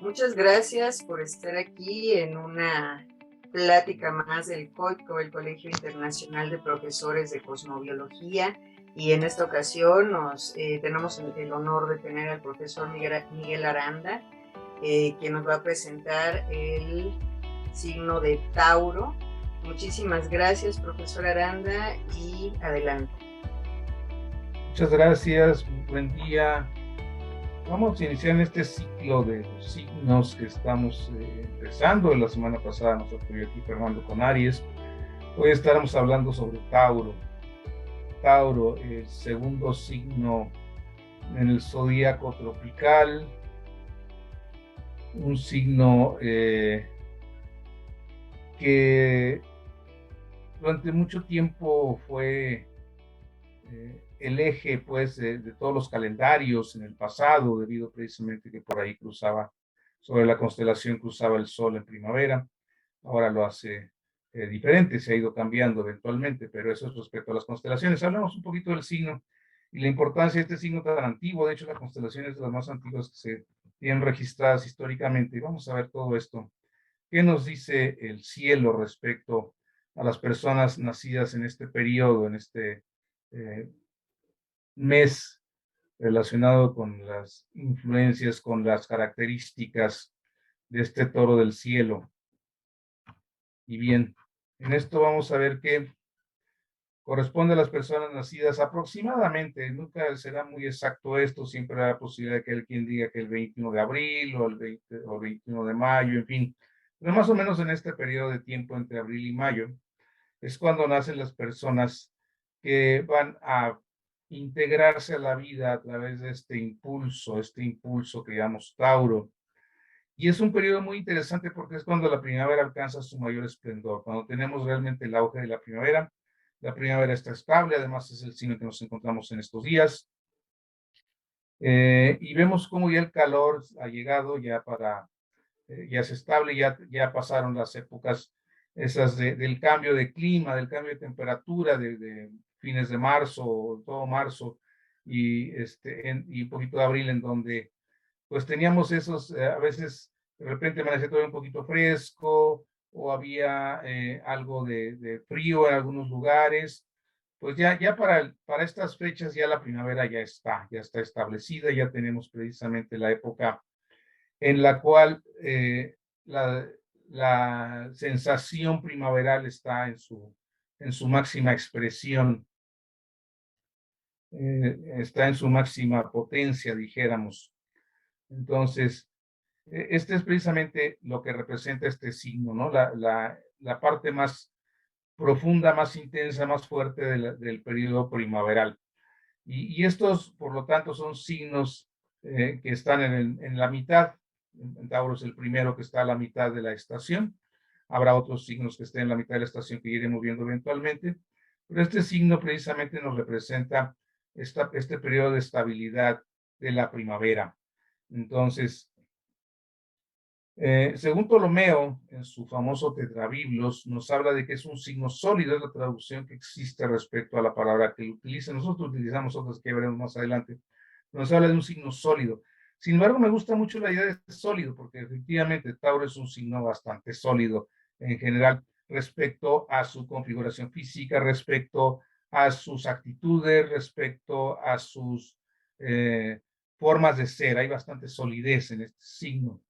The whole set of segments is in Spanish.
Muchas gracias por estar aquí en una plática más del COICO, el Colegio Internacional de Profesores de Cosmobiología. Y en esta ocasión tenemos el honor de tener al profesor Miguel Aranda, quien nos va a presentar el signo de Tauro. Muchísimas gracias, profesor Aranda, y adelante. Muchas gracias, buen día. Vamos a iniciar en este ciclo de los signos que estamos empezando. La semana pasada nos apoyó aquí Fernando con Aries. Hoy estaremos hablando sobre Tauro. Tauro, el segundo signo en el zodíaco tropical, un signo que durante mucho tiempo fue el eje pues de todos los calendarios en el pasado, debido precisamente que por ahí cruzaba, sobre la constelación cruzaba el sol en primavera. Ahora lo hace diferente, se ha ido cambiando eventualmente, pero eso es respecto a las constelaciones. Hablamos un poquito del signo y la importancia de este signo tan antiguo. De hecho, la constelación es de las más antiguas que se tienen registradas históricamente. Y vamos a ver todo esto. ¿Qué nos dice el cielo respecto a las personas nacidas en este periodo, en este eh, mes relacionado con las influencias, con las características de este toro del cielo? Y bien, en esto vamos a ver que corresponde a las personas nacidas aproximadamente, nunca será muy exacto esto, siempre hay la posibilidad de que alguien diga que el 21 de abril o el 20, o 21 de mayo, en fin, pero más o menos en este periodo de tiempo entre abril y mayo es cuando nacen las personas que van a integrarse a la vida a través de este impulso que llamamos Tauro. Y es un periodo muy interesante porque es cuando la primavera alcanza su mayor esplendor, cuando tenemos realmente el auge de la primavera. La primavera está estable, además es el signo que nos encontramos en estos días. Y vemos cómo ya el calor ha llegado ya ya es estable, ya pasaron las épocas esas del cambio de clima, del cambio de temperatura, de fines de marzo, todo marzo, y un poquito de abril, en donde pues teníamos esos, a veces de repente amanecía todo un poquito fresco o había algo de frío en algunos lugares. Pues ya para estas fechas ya la primavera ya está establecida, ya tenemos precisamente la época en la cual la, la sensación primaveral está en su máxima expresión, está en su máxima potencia, dijéramos. Entonces, este es precisamente lo que representa este signo, ¿no? La parte más profunda, más intensa, más fuerte del periodo primaveral. Y estos, por lo tanto, son signos que están en la mitad. En Tauro es el primero que está a la mitad de la estación. Habrá otros signos que estén en la mitad de la estación que iremos viendo eventualmente. Pero este signo precisamente nos representa este periodo de estabilidad de la primavera. Entonces, según Ptolomeo, en su famoso Tetrabiblos, nos habla de que es un signo sólido, es la traducción que existe respecto a la palabra que él utiliza. Nosotros utilizamos otras que veremos más adelante. Nos habla de un signo sólido. Sin embargo, me gusta mucho la idea de sólido, porque efectivamente Tauro es un signo bastante sólido en general respecto a su configuración física, respecto a sus actitudes, respecto a sus formas de ser. Hay bastante solidez en este signo.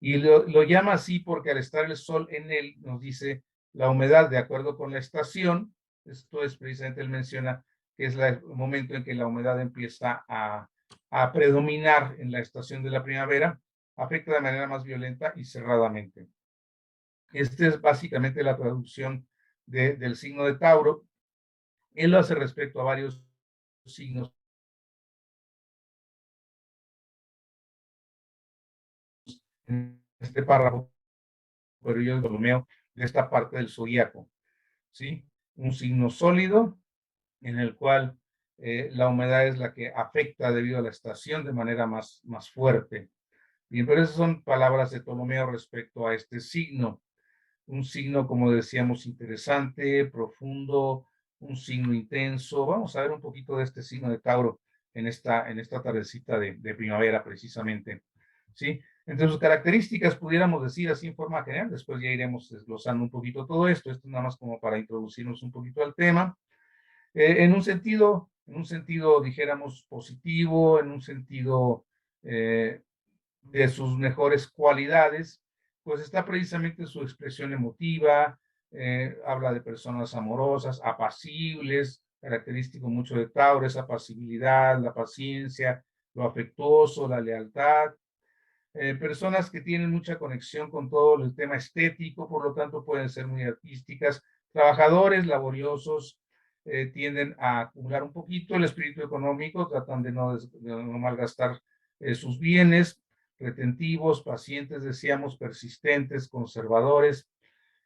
Y lo llama así porque al estar el sol en él, nos dice la humedad de acuerdo con la estación. Esto es precisamente, él menciona que es el momento en que la humedad empieza a predominar en la estación de la primavera, afecta de manera más violenta y cerradamente. Esta es básicamente la traducción del signo de Tauro. Él lo hace respecto a varios signos en este párrafo, pero yo Ptolomeo de esta parte del zodíaco, ¿sí? Un signo sólido en el cual la humedad es la que afecta debido a la estación de manera más fuerte. Bien, pero esas son palabras de Ptolomeo respecto a este signo. Un signo, como decíamos, interesante, profundo, un signo intenso. Vamos a ver un poquito de este signo de Tauro en esta tardecita de primavera, precisamente. ¿Sí? Entre sus características, pudiéramos decir así en forma general, después ya iremos desglosando un poquito todo esto, esto nada más como para introducirnos un poquito al tema. En un sentido, dijéramos, positivo, en un sentido de sus mejores cualidades, pues está precisamente su expresión emotiva, habla de personas amorosas, apacibles, característico mucho de Tauro, esa apacibilidad, la paciencia, lo afectuoso, la lealtad, personas que tienen mucha conexión con todo el tema estético, por lo tanto pueden ser muy artísticas, trabajadores, laboriosos, tienden a acumular un poquito el espíritu económico, tratan de no malgastar sus bienes, retentivos, pacientes, decíamos, persistentes, conservadores,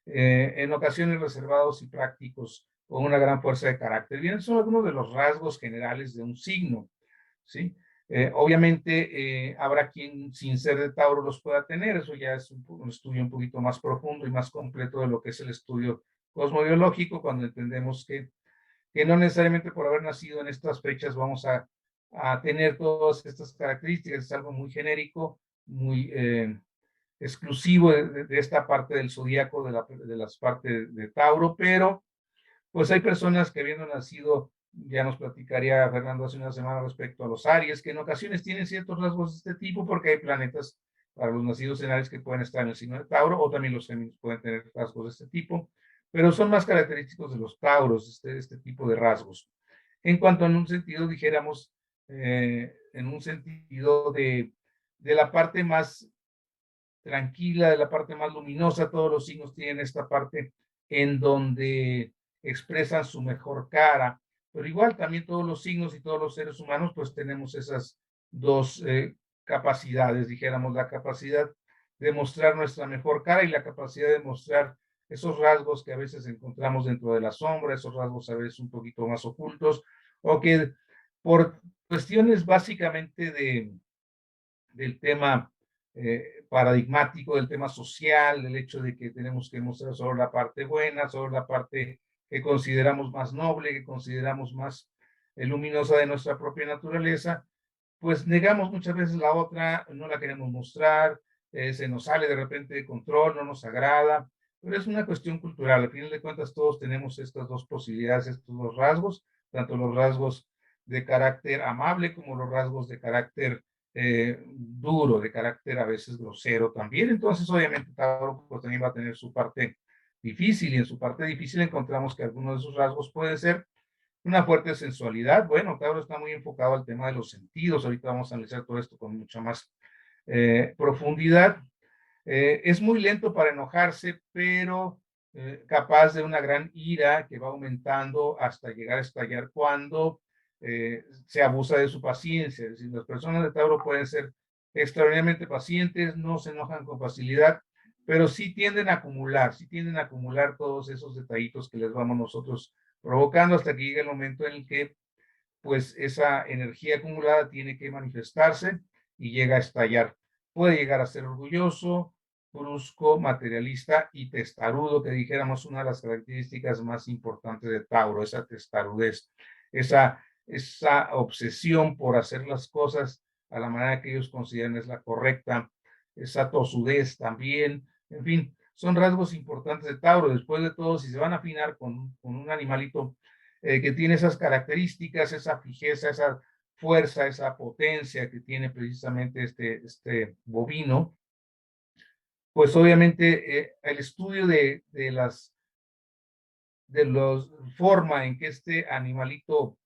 en ocasiones reservados y prácticos, con una gran fuerza de carácter. Bien, son algunos de los rasgos generales de un signo, ¿sí? Obviamente habrá quien sin ser de Tauro los pueda tener, eso ya es un estudio un poquito más profundo y más completo de lo que es el estudio cosmobiológico, cuando entendemos que no necesariamente por haber nacido en estas fechas vamos a tener todas estas características, es algo muy genérico, muy exclusivo de esta parte del zodíaco, de las partes de Tauro, pero pues hay personas que habiendo nacido, ya nos platicaría Fernando hace una semana respecto a los Aries, que en ocasiones tienen ciertos rasgos de este tipo porque hay planetas para los nacidos en Aries que pueden estar en el signo de Tauro, o también los Géminis pueden tener rasgos de este tipo, pero son más característicos de los Tauros, este tipo de rasgos. En cuanto en un sentido, dijéramos, en un sentido de la parte más tranquila, de la parte más luminosa, todos los signos tienen esta parte en donde expresan su mejor cara, pero igual también todos los signos y todos los seres humanos pues tenemos esas dos capacidades, dijéramos, la capacidad de mostrar nuestra mejor cara y la capacidad de mostrar esos rasgos que a veces encontramos dentro de la sombra, esos rasgos a veces un poquito más ocultos, o que por cuestiones básicamente del tema paradigmático, del tema social, del hecho de que tenemos que mostrar solo la parte buena, solo la parte que consideramos más noble, que consideramos más luminosa de nuestra propia naturaleza, pues negamos muchas veces la otra, no la queremos mostrar, se nos sale de repente de control, no nos agrada, pero es una cuestión cultural. Al final de cuentas, todos tenemos estas dos posibilidades, estos dos rasgos, tanto los rasgos de carácter amable como los rasgos de carácter duro, de carácter a veces grosero también. Entonces, obviamente, Tauro pues, también va a tener su parte difícil y en su parte difícil encontramos que algunos de sus rasgos pueden ser una fuerte sensualidad. Bueno, Tauro está muy enfocado al tema de los sentidos. Ahorita vamos a analizar todo esto con mucha más profundidad. Es muy lento para enojarse, pero capaz de una gran ira que va aumentando hasta llegar a estallar cuando se abusa de su paciencia. Es decir, las personas de Tauro pueden ser extraordinariamente pacientes, no se enojan con facilidad, pero sí tienden a acumular todos esos detallitos que les vamos nosotros provocando hasta que llegue el momento en el que pues esa energía acumulada tiene que manifestarse y llega a estallar. Puede llegar a ser orgulloso, brusco, materialista y testarudo, que dijéramos una de las características más importantes de Tauro, esa testarudez, esa obsesión por hacer las cosas a la manera que ellos consideran es la correcta, esa tosudez también, en fin, son rasgos importantes de Tauro. Después de todo, si se van a afinar con un animalito que tiene esas características, esa fijeza, esa fuerza, esa potencia que tiene precisamente este bovino, pues obviamente el estudio de la forma en que este animalito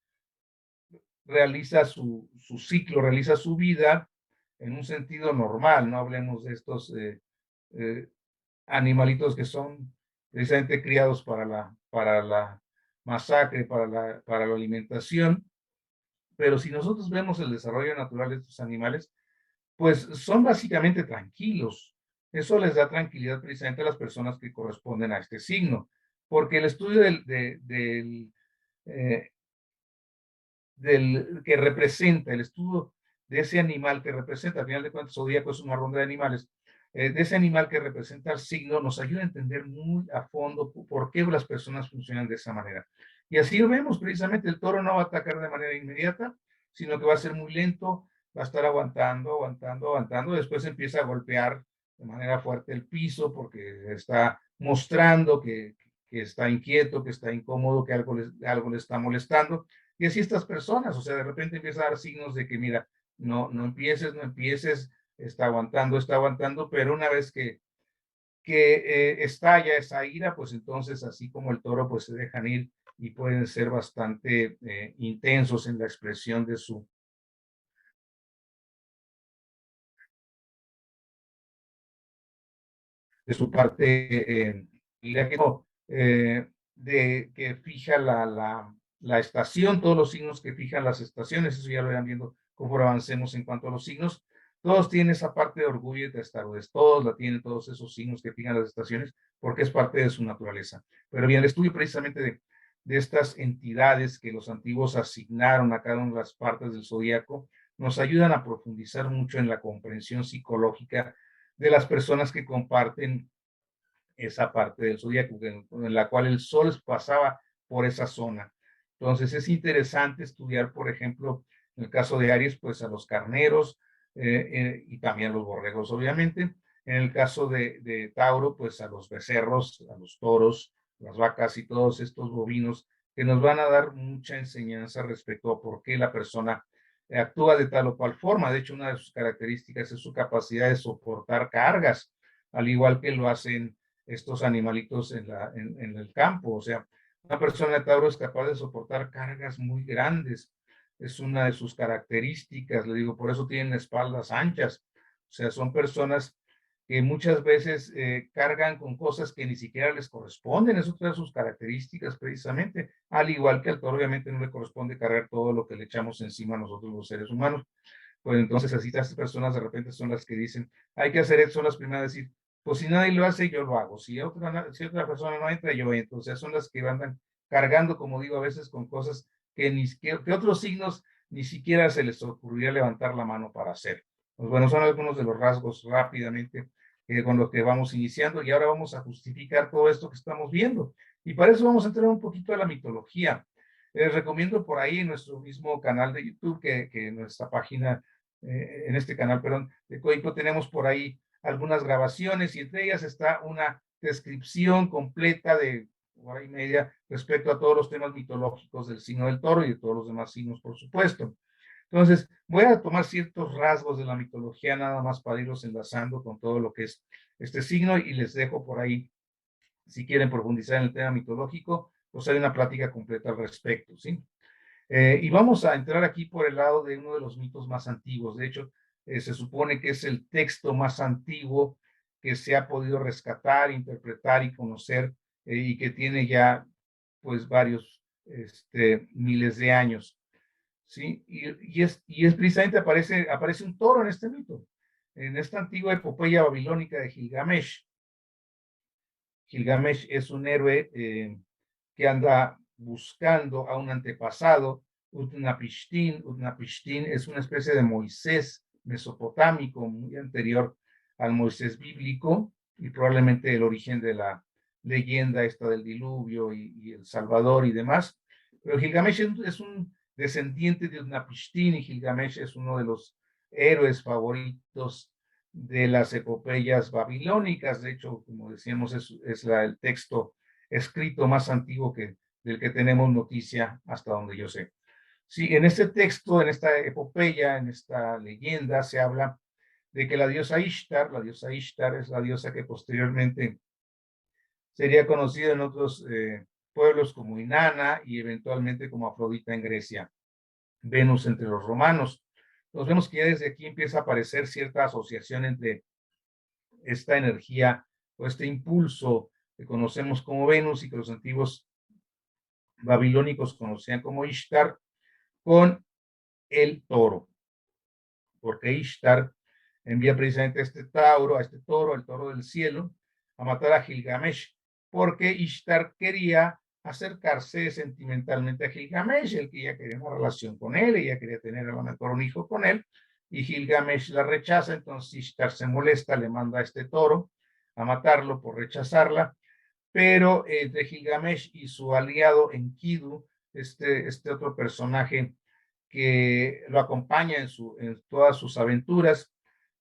realiza su ciclo, realiza su vida en un sentido normal, no hablemos de estos eh, animalitos que son precisamente criados para la masacre, para la alimentación, pero si nosotros vemos el desarrollo natural de estos animales, pues son básicamente tranquilos. Eso les da tranquilidad precisamente a las personas que corresponden a este signo, porque el estudio eh, del que representa, el estudio de ese animal que representa, al final de cuentas, zodíaco es una ronda de animales, de ese animal que representa el signo, nos ayuda a entender muy a fondo por qué las personas funcionan de esa manera. Y así lo vemos, precisamente el toro no va a atacar de manera inmediata, sino que va a ser muy lento, va a estar aguantando, aguantando, aguantando, después empieza a golpear de manera fuerte el piso porque está mostrando que está inquieto, que está incómodo, que algo le está molestando. Y así estas personas, o sea, de repente empieza a dar signos de que, mira, no empieces, no empieces, está aguantando, pero una vez que estalla esa ira, pues entonces, así como el toro, pues se dejan ir y pueden ser bastante intensos en la expresión de su parte, diría que no, de que fija la estación, todos los signos que fijan las estaciones, eso ya lo irán viendo conforme avancemos en cuanto a los signos. Todos tienen esa parte de orgullo y testarudez, todos la tienen, todos esos signos que fijan las estaciones, porque es parte de su naturaleza. Pero bien, el estudio precisamente de estas entidades que los antiguos asignaron a cada una de las partes del zodíaco, nos ayudan a profundizar mucho en la comprensión psicológica de las personas que comparten esa parte del zodiaco, en la cual el sol pasaba por esa zona. Entonces es interesante estudiar, por ejemplo, en el caso de Aries, pues a los carneros y también a los borregos, obviamente. En el caso de Tauro, pues a los becerros, a los toros, las vacas y todos estos bovinos que nos van a dar mucha enseñanza respecto a por qué la persona actúa de tal o cual forma. De hecho, una de sus características es su capacidad de soportar cargas, al igual que lo hacen estos animalitos en el campo. O sea, una persona de Tauro es capaz de soportar cargas muy grandes. Es una de sus características, le digo, por eso tienen espaldas anchas. O sea, son personas que muchas veces cargan con cosas que ni siquiera les corresponden. Es otra de sus características precisamente. Al igual que al toro, obviamente no le corresponde cargar todo lo que le echamos encima a nosotros los seres humanos. Pues entonces así estas personas de repente son las que dicen, hay que hacer esto, son las primeras a decir, pues si nadie lo hace, yo lo hago. Si otra persona no entra, yo entro. O sea, son las que andan cargando, como digo, a veces con cosas que otros signos ni siquiera se les ocurriría levantar la mano para hacer. Pues bueno, son algunos de los rasgos rápidamente con los que vamos iniciando y ahora vamos a justificar todo esto que estamos viendo. Y para eso vamos a entrar un poquito a la mitología. Les recomiendo por ahí en nuestro mismo canal de YouTube, que nuestra página, en este canal, perdón, de Coico, tenemos por ahí algunas grabaciones y entre ellas está una descripción completa de hora y media respecto a todos los temas mitológicos del signo del toro y de todos los demás signos, por supuesto. Entonces, voy a tomar ciertos rasgos de la mitología nada más para irlos enlazando con todo lo que es este signo y les dejo por ahí, si quieren profundizar en el tema mitológico, pues hay una plática completa al respecto, ¿sí? Y vamos a entrar aquí por el lado de uno de los mitos más antiguos. De hecho, se supone que es el texto más antiguo que se ha podido rescatar, interpretar y conocer y que tiene ya pues varios miles de años. ¿Sí? Y es precisamente aparece un toro en este mito, en esta antigua epopeya babilónica de Gilgamesh. Gilgamesh es un héroe que anda buscando a un antepasado, Utnapishtim. Utnapishtim es una especie de Moisés mesopotámico muy anterior al Moisés bíblico y probablemente el origen de la leyenda esta del diluvio y el Salvador y demás. Pero Gilgamesh es un descendiente de Utnapishtim y Gilgamesh es uno de los héroes favoritos de las epopeyas babilónicas. De hecho, como decíamos, es el texto escrito más antiguo del que tenemos noticia hasta donde yo sé. Sí, en este texto, en esta epopeya, en esta leyenda, se habla de que la diosa Ishtar es la diosa que posteriormente sería conocida en otros pueblos como Inanna y eventualmente como Afrodita en Grecia, Venus entre los romanos. Nos vemos que ya desde aquí empieza a aparecer cierta asociación entre esta energía o este impulso que conocemos como Venus y que los antiguos babilónicos conocían como Ishtar con el toro, porque Ishtar envía precisamente a este Tauro, a este toro, el toro del cielo, a matar a Gilgamesh, porque Ishtar quería acercarse sentimentalmente a Gilgamesh, él que ya quería una relación con él, ella quería tener a lo mejor un hijo con él, y Gilgamesh la rechaza, entonces Ishtar se molesta, le manda a este toro a matarlo por rechazarla, pero entre Gilgamesh y su aliado Enkidu, este otro personaje que lo acompaña en todas sus aventuras,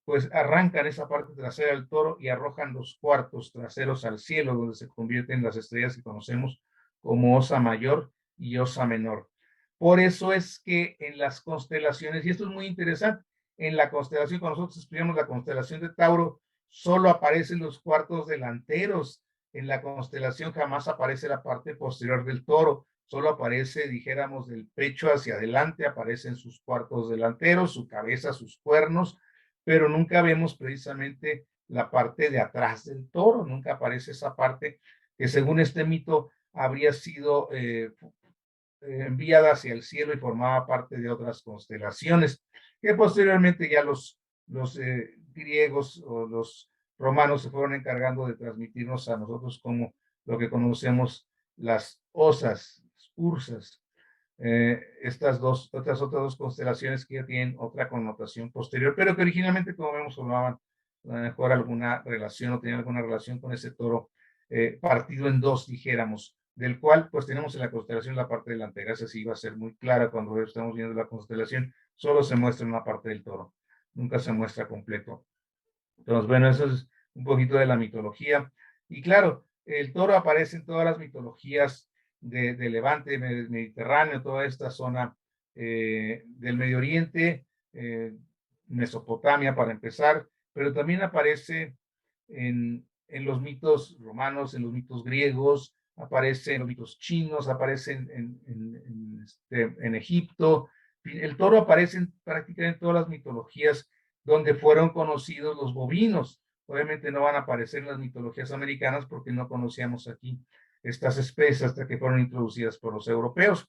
pues arrancan esa parte trasera del toro y arrojan los cuartos traseros al cielo, donde se convierten las estrellas que conocemos como Osa Mayor y Osa Menor. Por eso es que en las constelaciones, y esto es muy interesante, en la constelación, cuando nosotros estudiamos la constelación de Tauro, solo aparecen los cuartos delanteros. En la constelación jamás aparece la parte posterior del toro, solo aparece, dijéramos, del pecho hacia adelante, aparecen sus cuartos delanteros, su cabeza, sus cuernos, pero nunca vemos precisamente la parte de atrás del toro, nunca aparece esa parte que según este mito habría sido enviada hacia el cielo y formaba parte de otras constelaciones, que posteriormente ya los griegos o los romanos se fueron encargando de transmitirnos a nosotros como lo que conocemos las osas, ursas, otras dos constelaciones que ya tienen otra connotación posterior, pero que originalmente, como vemos, formaban a lo mejor alguna relación o tenían alguna relación con ese toro partido en dos, dijéramos, del cual pues tenemos en la constelación la parte delantera. Esa sí va a ser muy clara cuando estamos viendo la constelación, solo se muestra una parte del toro, nunca se muestra completo. Entonces, bueno, eso es un poquito de la mitología. Y claro, el toro aparece en todas las mitologías de Levante, Mediterráneo, toda esta zona del Medio Oriente, Mesopotamia para empezar, pero también aparece en los mitos romanos, en los mitos griegos, aparece en los mitos chinos, aparece en Egipto. El toro aparece en prácticamente todas las mitologías donde fueron conocidos los bovinos. Obviamente no van a aparecer en las mitologías americanas porque no conocíamos aquí estas especies hasta que fueron introducidas por los europeos.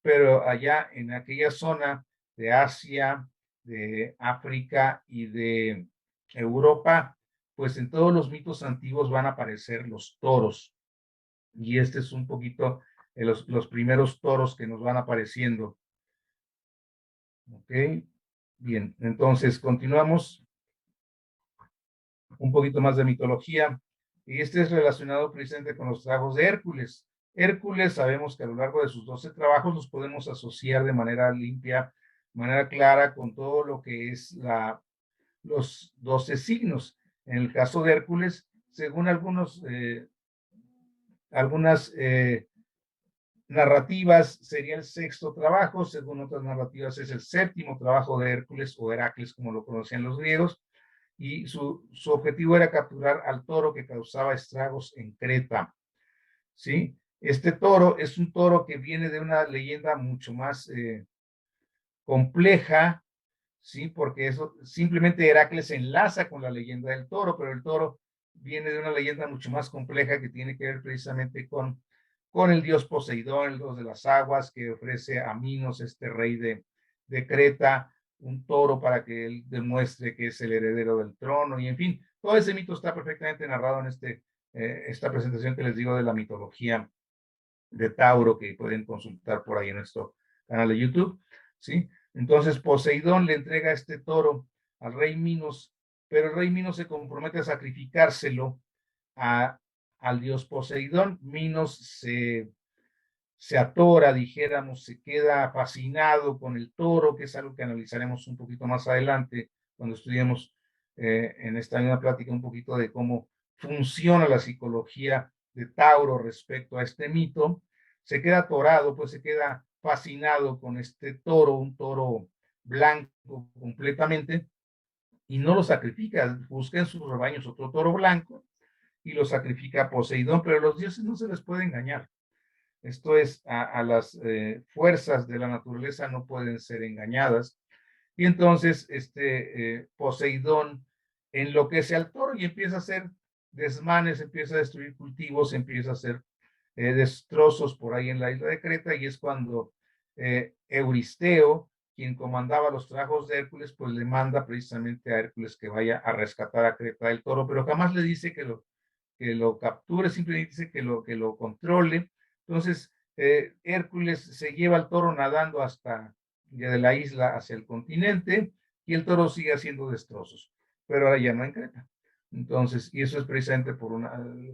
Pero allá en aquella zona de Asia, de África y de Europa, pues en todos los mitos antiguos van a aparecer los toros. Y este es un poquito de los primeros toros que nos van apareciendo. Ok, bien, entonces continuamos un poquito más de mitología, y este es relacionado precisamente con los trabajos de Hércules. Hércules, sabemos que a lo largo de sus 12 trabajos los podemos asociar de manera limpia, de manera clara con todo lo que es los 12 signos. En el caso de Hércules, según algunas narrativas sería el sexto trabajo, según otras narrativas es el séptimo trabajo de Hércules o Heracles, como lo conocían los griegos, y su objetivo era capturar al toro que causaba estragos en Creta. ¿Sí? Este toro es un toro que viene de una leyenda mucho más compleja, ¿sí? Porque eso simplemente Heracles se enlaza con la leyenda del toro, pero el toro viene de una leyenda mucho más compleja que tiene que ver precisamente con el dios Poseidón, el dios de las aguas, que ofrece a Minos, este rey de Creta, un toro para que él demuestre que es el heredero del trono, y en fin, todo ese mito está perfectamente narrado en esta presentación que les digo de la mitología de Tauro, que pueden consultar por ahí en nuestro canal de YouTube, ¿sí? Entonces Poseidón le entrega este toro al rey Minos, pero el rey Minos se compromete a sacrificárselo al dios Poseidón. Minos se atora, dijéramos, se queda fascinado con el toro, que es algo que analizaremos un poquito más adelante cuando estudiemos en esta misma plática un poquito de cómo funciona la psicología de Tauro respecto a este mito. Se queda atorado, pues se queda fascinado con este toro, un toro blanco completamente, y no lo sacrifica, busca en sus rebaños otro toro blanco y lo sacrifica a Poseidón, pero los dioses no se les puede engañar. Esto es, a las fuerzas de la naturaleza no pueden ser engañadas. Y entonces Poseidón enloquece al toro y empieza a hacer desmanes, empieza a destruir cultivos, empieza a hacer destrozos por ahí en la isla de Creta, y es cuando Euristeo, quien comandaba los trabajos de Hércules, pues le manda precisamente a Hércules que vaya a rescatar a Creta del toro, pero jamás le dice que lo capture, simplemente dice que lo controle. Entonces, Hércules se lleva al toro nadando hasta de la isla hacia el continente, y el toro sigue haciendo destrozos, pero ahora ya no en Creta. Entonces, y eso es precisamente por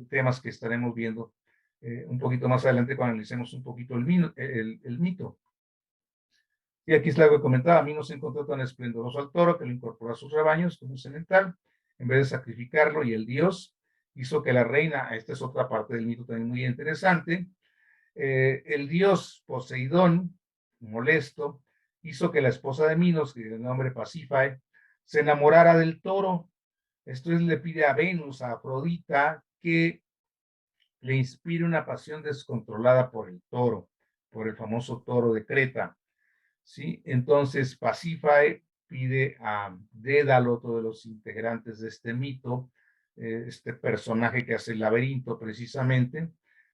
temas que estaremos viendo un poquito más adelante cuando analicemos un poquito el mito. Y aquí es lo que comentaba, Minos encontró tan esplendoroso al toro que lo incorporó a sus rebaños como semental, en vez de sacrificarlo, y el dios hizo que la reina, esta es otra parte del mito también muy interesante, el dios Poseidón, molesto, hizo que la esposa de Minos, que de nombre Pasífae, se enamorara del toro. Esto es, le pide a Venus, a Afrodita, que le inspire una pasión descontrolada por el toro, por el famoso toro de Creta. ¿Sí? Entonces Pasífae pide a Dédalo, otro de los integrantes de este mito, este personaje que hace el laberinto precisamente,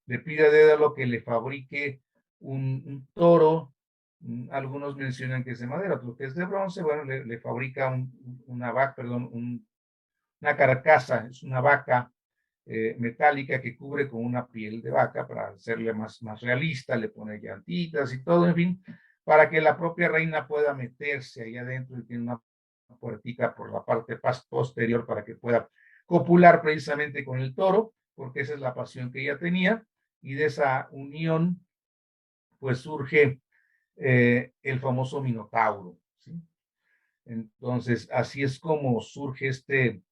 le pide a Dédalo que le fabrique un toro. Algunos mencionan que es de madera, otros que es de bronce. Bueno, le fabrica una vaca, perdón, una carcasa, es una vaca metálica que cubre con una piel de vaca para hacerle más realista, le pone llantitas y todo, en fin, para que la propia reina pueda meterse ahí adentro, y tiene una puertita por la parte posterior para que pueda copular precisamente con el toro, porque esa es la pasión que ella tenía, y de esa unión pues surge el famoso Minotauro, ¿sí? Entonces, así es como surge este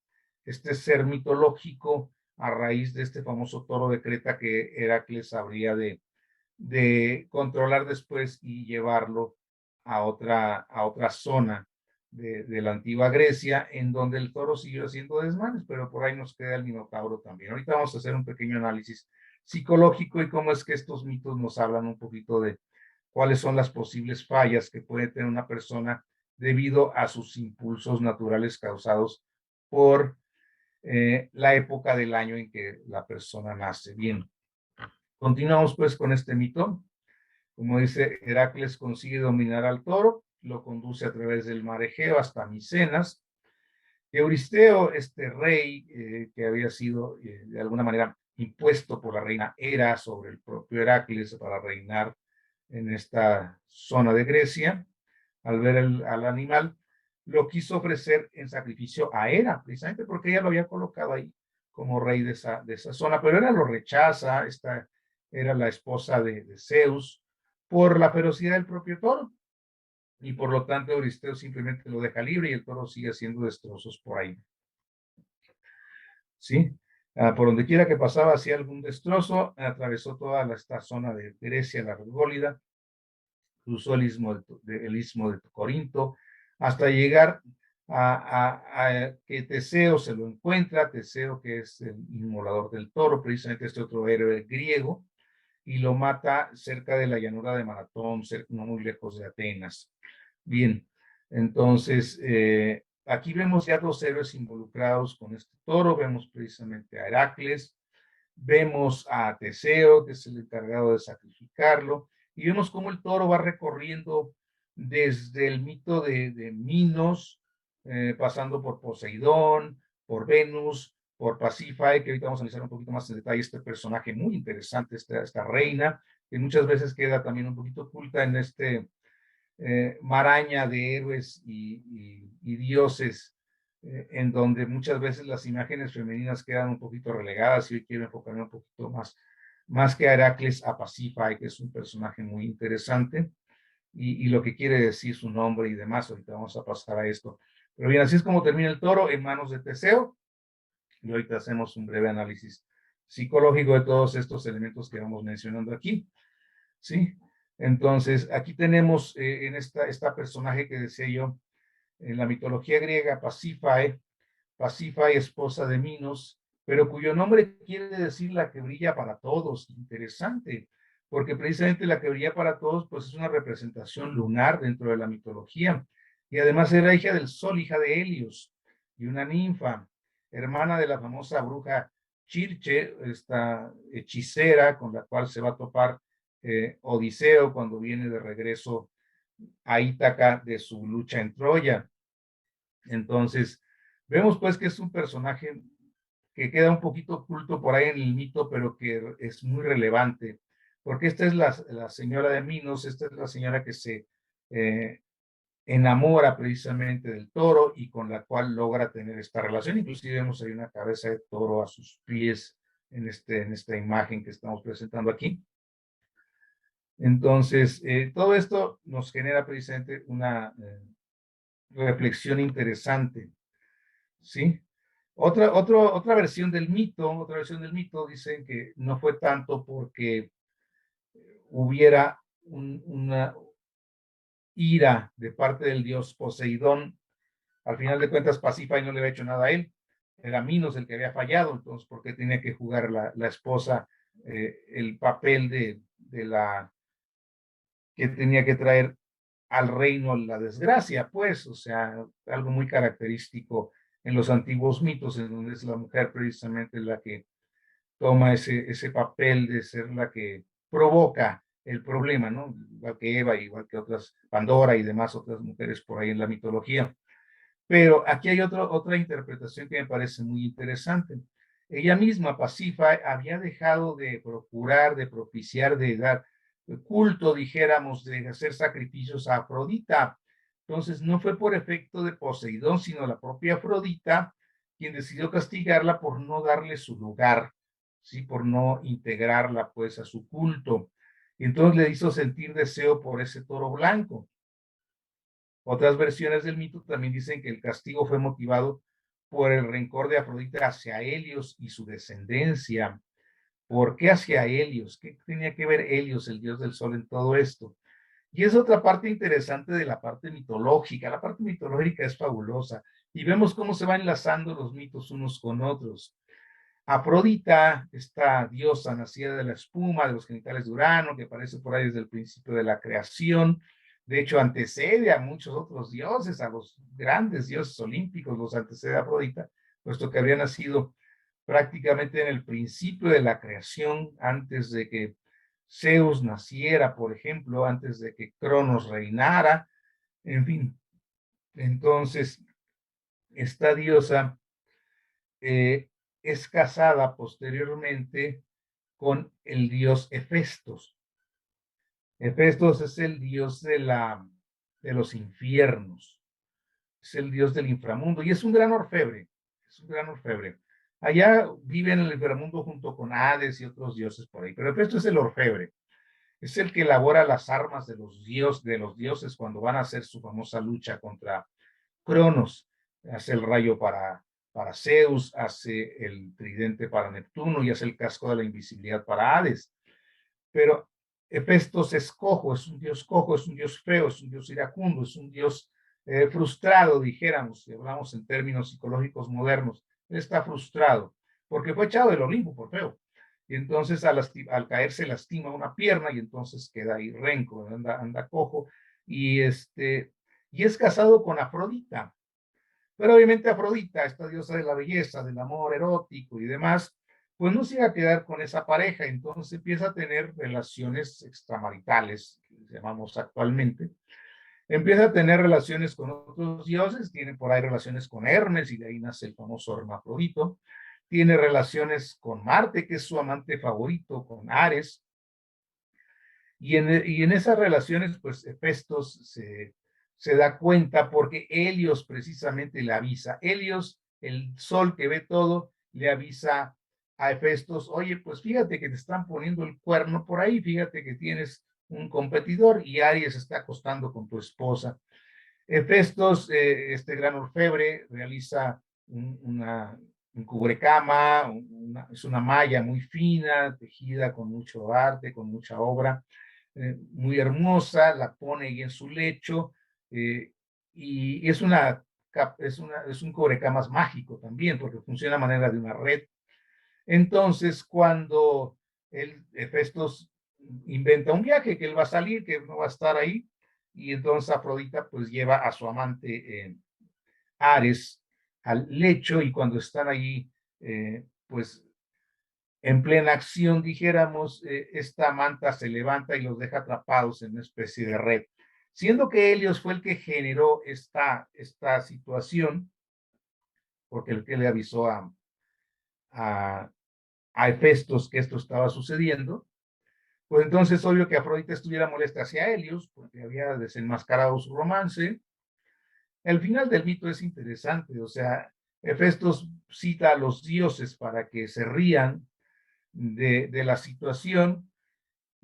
ser mitológico a raíz de este famoso toro de Creta que Heracles habría de controlar después y llevarlo a otra zona de la antigua Grecia, en donde el toro siguió haciendo desmanes, pero por ahí nos queda el Minotauro también. Ahorita vamos a hacer un pequeño análisis psicológico y cómo es que estos mitos nos hablan un poquito de cuáles son las posibles fallas que puede tener una persona debido a sus impulsos naturales causados por la época del año en que la persona nace. Bien, continuamos pues con este mito. Como dice, Heracles consigue dominar al toro, lo conduce a través del mar Egeo hasta Micenas. Euristeo, este rey que había sido de alguna manera impuesto por la reina Hera sobre el propio Heracles para reinar en esta zona de Grecia, al ver al animal, lo quiso ofrecer en sacrificio a Hera, precisamente porque ella lo había colocado ahí como rey de esa zona, pero Hera lo rechaza. Esta era la esposa de Zeus, por la ferocidad del propio toro, y por lo tanto Euristeo simplemente lo deja libre y el toro sigue haciendo destrozos por ahí. ¿Sí? Por donde quiera que pasaba hacía algún destrozo, atravesó toda esta zona de Grecia, la Argólida, cruzó el istmo de Corinto, hasta llegar a que Teseo se lo encuentra, Teseo que es el inmolador del toro, precisamente este otro héroe griego, y lo mata cerca de la llanura de Maratón, no muy lejos de Atenas. Bien, entonces aquí vemos ya dos héroes involucrados con este toro. Vemos precisamente a Heracles, vemos a Teseo, que es el encargado de sacrificarlo, y vemos cómo el toro va recorriendo desde el mito de Minos, pasando por Poseidón, por Venus, por Pasífae, que ahorita vamos a analizar un poquito más en detalle este personaje muy interesante, esta reina, que muchas veces queda también un poquito oculta en este maraña de héroes y dioses, en donde muchas veces las imágenes femeninas quedan un poquito relegadas, y hoy quiero enfocarme un poquito más que a Heracles, a Pasífae, que es un personaje muy interesante, y lo que quiere decir su nombre y demás. Ahorita vamos a pasar a esto. Pero bien, así es como termina el toro en manos de Teseo, y ahorita hacemos un breve análisis psicológico de todos estos elementos que vamos mencionando aquí. ¿Sí? Entonces, aquí tenemos en esta personaje que decía yo, en la mitología griega, Pasífae, esposa de Minos, pero cuyo nombre quiere decir la que brilla para todos. Interesante, porque precisamente la que brilla para todos, pues es una representación lunar dentro de la mitología, y además era hija del sol, hija de Helios, y una ninfa, hermana de la famosa bruja Chirche, esta hechicera con la cual se va a topar Odiseo cuando viene de regreso a Ítaca de su lucha en Troya. Entonces, vemos pues que es un personaje que queda un poquito oculto por ahí en el mito, pero que es muy relevante, porque esta es la señora de Minos, esta es la señora que se enamora precisamente del toro y con la cual logra tener esta relación. Inclusive vemos ahí una cabeza de toro a sus pies en esta imagen que estamos presentando aquí. Entonces, todo esto nos genera precisamente una reflexión interesante, ¿sí? Otra versión del mito dicen que no fue tanto porque hubiera una ira de parte del dios Poseidón. Al final de cuentas, Pasífae no le había hecho nada a él, era Minos el que había fallado, entonces, ¿por qué tenía que jugar la esposa el papel de la que tenía que traer al reino la desgracia? Pues, o sea, algo muy característico en los antiguos mitos, en donde es la mujer precisamente la que toma ese papel de ser la que provoca el problema, ¿no? Igual que Eva, igual que otras, Pandora y demás otras mujeres por ahí en la mitología. Pero aquí hay otra interpretación que me parece muy interesante. Ella misma, Pasífae, había dejado de procurar, de propiciar, de dar culto, dijéramos, de hacer sacrificios a Afrodita. Entonces, no fue por efecto de Poseidón, sino la propia Afrodita quien decidió castigarla por no darle su lugar, ¿sí? Por no integrarla, pues, a su culto. Y entonces le hizo sentir deseo por ese toro blanco. Otras versiones del mito también dicen que el castigo fue motivado por el rencor de Afrodita hacia Helios y su descendencia. ¿Por qué hacia Helios? ¿Qué tenía que ver Helios, el dios del sol, en todo esto? Y es otra parte interesante de la parte mitológica. La parte mitológica es fabulosa y vemos cómo se van enlazando los mitos unos con otros. Afrodita, esta diosa nacida de la espuma, de los genitales de Urano, que aparece por ahí desde el principio de la creación, de hecho antecede a muchos otros dioses, a los grandes dioses olímpicos, los antecede a Afrodita, puesto que habría nacido prácticamente en el principio de la creación, antes de que Zeus naciera, por ejemplo, antes de que Cronos reinara, en fin. Entonces, esta diosa eh, es casada posteriormente con el dios Hefestos. Hefestos es el dios de los infiernos, es el dios del inframundo y es un gran orfebre, es un gran orfebre. Allá vive en el inframundo junto con Hades y otros dioses por ahí, pero Hefesto es el orfebre, es el que elabora las armas de los dioses cuando van a hacer su famosa lucha contra Cronos. Hace el rayo para Zeus, hace el tridente para Neptuno y hace el casco de la invisibilidad para Hades. Pero Hefestos es cojo, es un dios feo, es un dios iracundo, es un dios frustrado, dijéramos, si hablamos en términos psicológicos modernos. Él está frustrado porque fue echado del Olimpo por feo. Y entonces al caer se lastima una pierna y entonces queda ahí renco, anda cojo. Y es casado con Afrodita. Pero obviamente Afrodita, esta diosa de la belleza, del amor erótico y demás, pues no se iba a quedar con esa pareja, entonces empieza a tener relaciones extramaritales, que llamamos actualmente. Empieza a tener relaciones con otros dioses, tiene por ahí relaciones con Hermes y de ahí nace el famoso Hermafrodito. Tiene relaciones con Marte, que es su amante favorito, con Ares. Y en esas relaciones, pues Hefestos se da cuenta porque Helios precisamente le avisa. Helios, el sol que ve todo, le avisa a Hefestos, oye, pues fíjate que te están poniendo el cuerno por ahí, fíjate que tienes un competidor y Aries está acostando con tu esposa. Hefestos, este gran orfebre, realiza un cubrecama, es una malla muy fina, tejida con mucho arte, con mucha obra, muy hermosa, la pone ahí en su lecho, y es un cubrecamas mágico también, porque funciona a manera de una red. Entonces, cuando Hefestos inventa un viaje, que él va a salir, que no va a estar ahí, y entonces Afrodita pues lleva a su amante Ares al lecho, y cuando están allí, pues en plena acción, dijéramos, esta manta se levanta y los deja atrapados en una especie de red. Siendo que Helios fue el que generó esta situación, porque el que le avisó a, a Hefestos que esto estaba sucediendo, pues entonces obvio que Afrodita estuviera molesta hacia Helios, porque había desenmascarado su romance. El final del mito es interesante, o sea, Hefestos cita a los dioses para que se rían de la situación,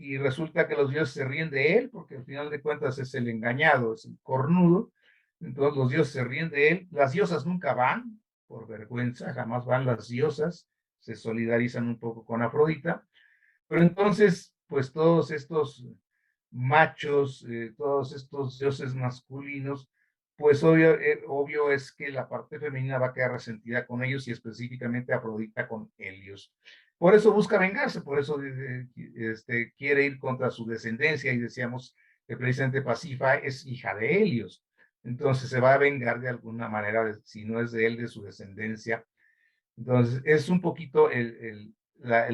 y resulta que los dioses se ríen de él, porque al final de cuentas es el engañado, es el cornudo. Entonces los dioses se ríen de él. Las diosas nunca van, por vergüenza, jamás van las diosas, se solidarizan un poco con Afrodita. Pero entonces, pues todos estos machos, todos estos dioses masculinos, pues obvio es que la parte femenina va a quedar resentida con ellos y específicamente Afrodita con Helios. Por eso busca vengarse, por eso quiere ir contra su descendencia y decíamos que precisamente Pasifa es hija de Helios. Entonces se va a vengar de alguna manera, si no es de él, de su descendencia. Entonces es un poquito el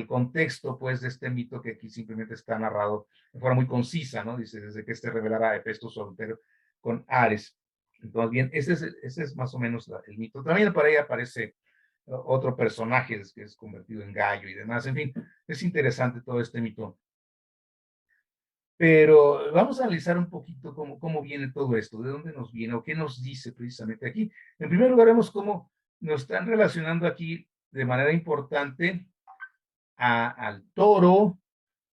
contexto, pues, de este mito que aquí simplemente está narrado de forma muy concisa, ¿no? Dice, desde que este revelara a Hefesto soltero con Ares. Entonces, bien, ese es más o menos el mito. También por ahí aparece otro personaje que es convertido en gallo y demás. En fin, es interesante todo este mito. Pero vamos a analizar un poquito cómo viene todo esto, de dónde nos viene o qué nos dice precisamente aquí. En primer lugar, vemos cómo nos están relacionando aquí de manera importante al toro,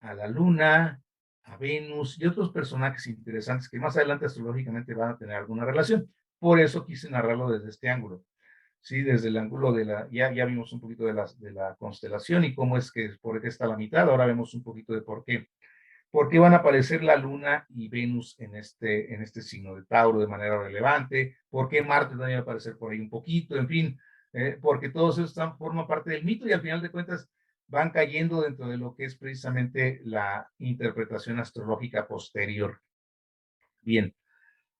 a la luna, a Venus y otros personajes interesantes que más adelante astrológicamente van a tener alguna relación. Por eso quise narrarlo desde este ángulo. Sí, desde el ángulo de ya vimos un poquito de la constelación y cómo es que, por qué está la mitad. Ahora vemos un poquito de por qué van a aparecer la Luna y Venus en este signo de Tauro de manera relevante, por qué Marte también va a aparecer por ahí un poquito, en fin, porque todos esos forman parte del mito y al final de cuentas van cayendo dentro de lo que es precisamente la interpretación astrológica posterior. Bien,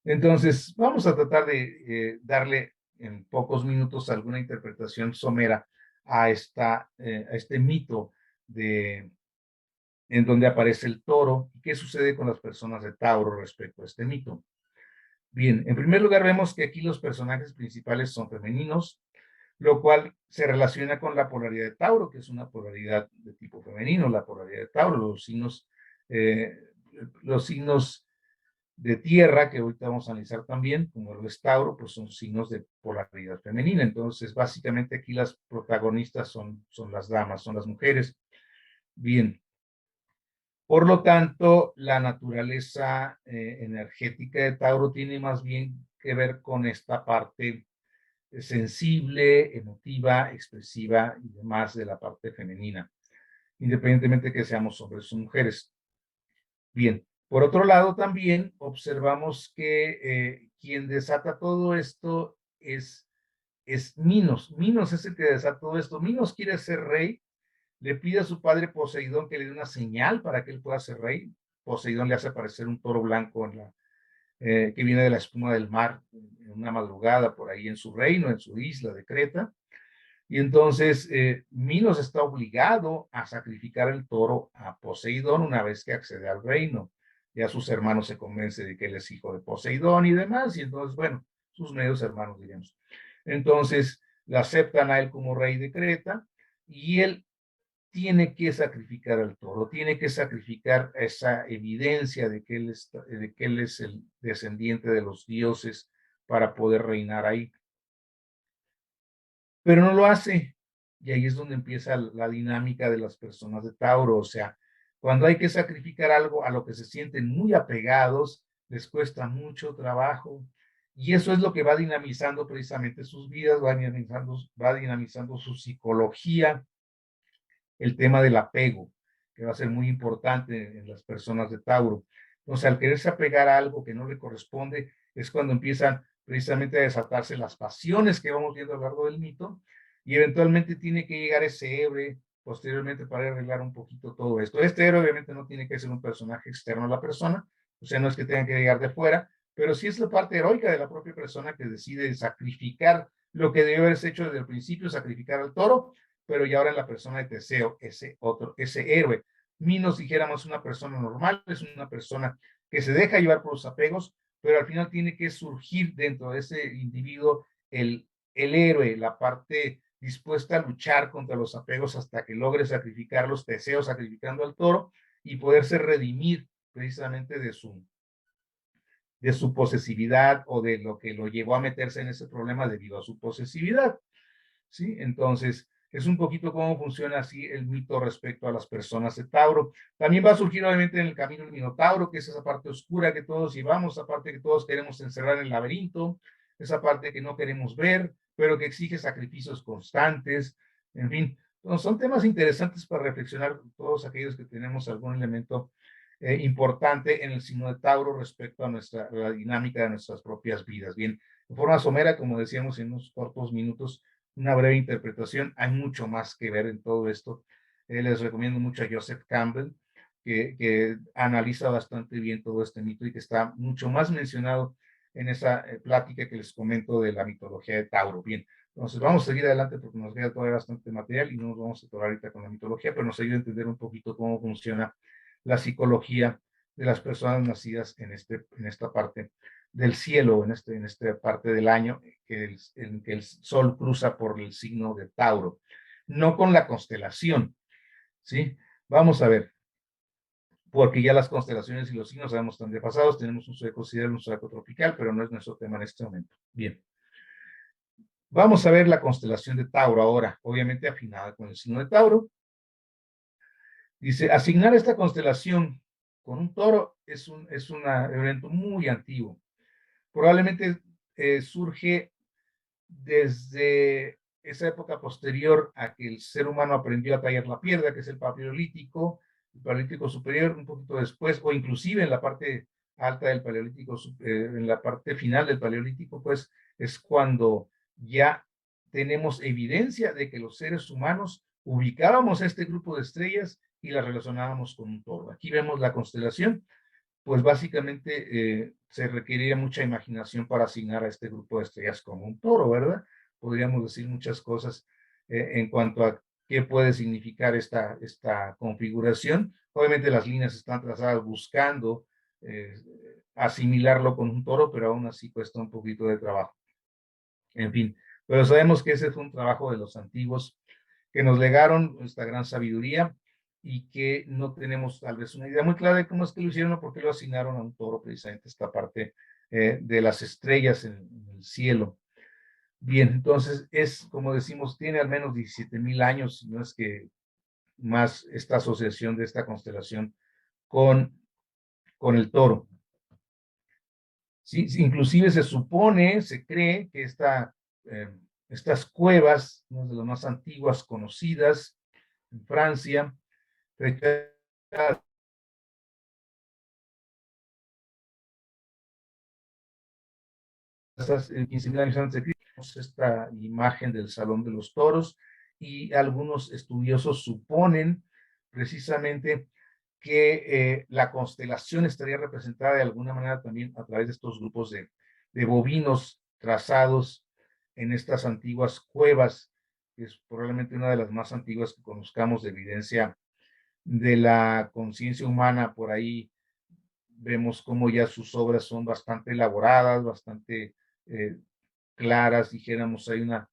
entonces vamos a tratar de darle en pocos minutos alguna interpretación somera a este mito en donde aparece el toro y qué sucede con las personas de Tauro respecto a este mito. Bien, en primer lugar vemos que aquí los personajes principales son femeninos, lo cual se relaciona con la polaridad de Tauro, que es una polaridad de tipo femenino, la polaridad de Tauro, eh, los signos de tierra, que ahorita vamos a analizar también, como lo es Tauro, pues son signos de polaridad femenina. Entonces, básicamente aquí las protagonistas son las damas, son las mujeres. Bien, por lo tanto, la naturaleza energética de Tauro tiene más bien que ver con esta parte sensible, emotiva, expresiva y demás de la parte femenina, independientemente de que seamos hombres o mujeres. Bien, por otro lado también observamos que quien desata todo esto es Minos. Minos es el que desata todo esto. Minos quiere ser rey, le pide a su padre Poseidón que le dé una señal para que él pueda ser rey. Poseidón le hace aparecer un toro blanco que viene de la espuma del mar en una madrugada por ahí en su reino, en su isla de Creta. Y entonces Minos está obligado a sacrificar el toro a Poseidón una vez que accede al reino. Ya sus hermanos se convencen de que él es hijo de Poseidón y demás, y entonces, bueno, sus medios hermanos, diríamos. Entonces, le aceptan a él como rey de Creta y él tiene que sacrificar al toro, tiene que sacrificar esa evidencia de que él es el descendiente de los dioses para poder reinar ahí. Pero no lo hace. Y ahí es donde empieza la dinámica de las personas de Tauro. O sea, cuando hay que sacrificar algo a lo que se sienten muy apegados, les cuesta mucho trabajo. Y eso es lo que va dinamizando precisamente sus vidas, va dinamizando su psicología, el tema del apego, que va a ser muy importante en las personas de Tauro. Entonces, al quererse apegar a algo que no le corresponde, es cuando empiezan precisamente a desatarse las pasiones que vamos viendo a lo largo del mito, y eventualmente tiene que llegar ese héroe posteriormente para arreglar un poquito todo esto. Este héroe obviamente no tiene que ser un personaje externo a la persona, o sea, no es que tenga que llegar de fuera, pero sí es la parte heroica de la propia persona que decide sacrificar lo que debió haberse hecho desde el principio, sacrificar al toro, pero ya ahora en la persona de Teseo, ese héroe. Minos, dijéramos, una persona normal, es una persona que se deja llevar por los apegos, pero al final tiene que surgir dentro de ese individuo el héroe, la parte dispuesta a luchar contra los apegos hasta que logre sacrificarlos, Teseo sacrificando al toro y poderse redimir precisamente de su posesividad o de lo que lo llevó a meterse en ese problema debido a su posesividad. ¿Sí? Entonces, Es un poquito cómo funciona así el mito respecto a las personas de Tauro. También va a surgir obviamente en el camino el Minotauro, que es esa parte oscura que todos llevamos, esa parte que todos queremos encerrar en el laberinto, esa parte que no queremos ver, pero que exige sacrificios constantes, en fin. Entonces, son temas interesantes para reflexionar todos aquellos que tenemos algún elemento importante en el signo de Tauro respecto a la dinámica de nuestras propias vidas. Bien, de forma somera, como decíamos en unos cortos minutos, una breve interpretación. Hay mucho más que ver en todo esto. Les recomiendo mucho a Joseph Campbell, que analiza bastante bien todo este mito y que está mucho más mencionado en esa plática que les comento de la mitología de Tauro. Bien, entonces vamos a seguir adelante porque nos queda todavía bastante material y no nos vamos a atorar ahorita con la mitología, pero nos ayuda a entender un poquito cómo funciona la psicología de las personas nacidas en esta parte del cielo, en esta parte del año en que el Sol cruza por el signo de Tauro, no con la constelación, ¿sí? Vamos a ver, porque ya las constelaciones y los signos sabemos están desfasados, tenemos un zodiaco sideral, un zodiaco tropical, pero no es nuestro tema en este momento. Bien. Vamos a ver la constelación de Tauro ahora, obviamente afinada con el signo de Tauro. Dice, asignar esta constelación con un toro es un evento muy antiguo. Probablemente surge desde esa época posterior a que el ser humano aprendió a tallar la piedra, que es el paleolítico superior, un poquito después, o inclusive en la parte alta del paleolítico, en la parte final del paleolítico, pues es cuando ya tenemos evidencia de que los seres humanos ubicábamos a este grupo de estrellas y las relacionábamos con un toro. Aquí vemos la constelación, pues básicamente se requeriría mucha imaginación para asignar a este grupo de estrellas como un toro, ¿verdad? Podríamos decir muchas cosas en cuanto a qué puede significar esta configuración. Obviamente las líneas están trazadas buscando eh, asimilarlo con un toro, pero aún así cuesta un poquito de trabajo. En fin, pero sabemos que ese fue un trabajo de los antiguos que nos legaron esta gran sabiduría y que no tenemos tal vez una idea muy clara de cómo es que lo hicieron o por qué lo asignaron a un toro, precisamente esta parte de las estrellas en el cielo. Bien, entonces es, como decimos, tiene al menos 17,000 años, no es que más esta asociación de esta constelación con, con el toro. Sí, inclusive se supone, se cree que estas cuevas, una de las más antiguas conocidas en Francia, en 15,000 años antes de Cristo, esta imagen del Salón de los Toros, y algunos estudiosos suponen precisamente que la constelación estaría representada de alguna manera también a través de estos grupos de bovinos trazados en estas antiguas cuevas, que es probablemente una de las más antiguas que conozcamos de evidencia de la conciencia humana. Por ahí vemos cómo ya sus obras son bastante elaboradas, bastante eh, claras, dijéramos, hay una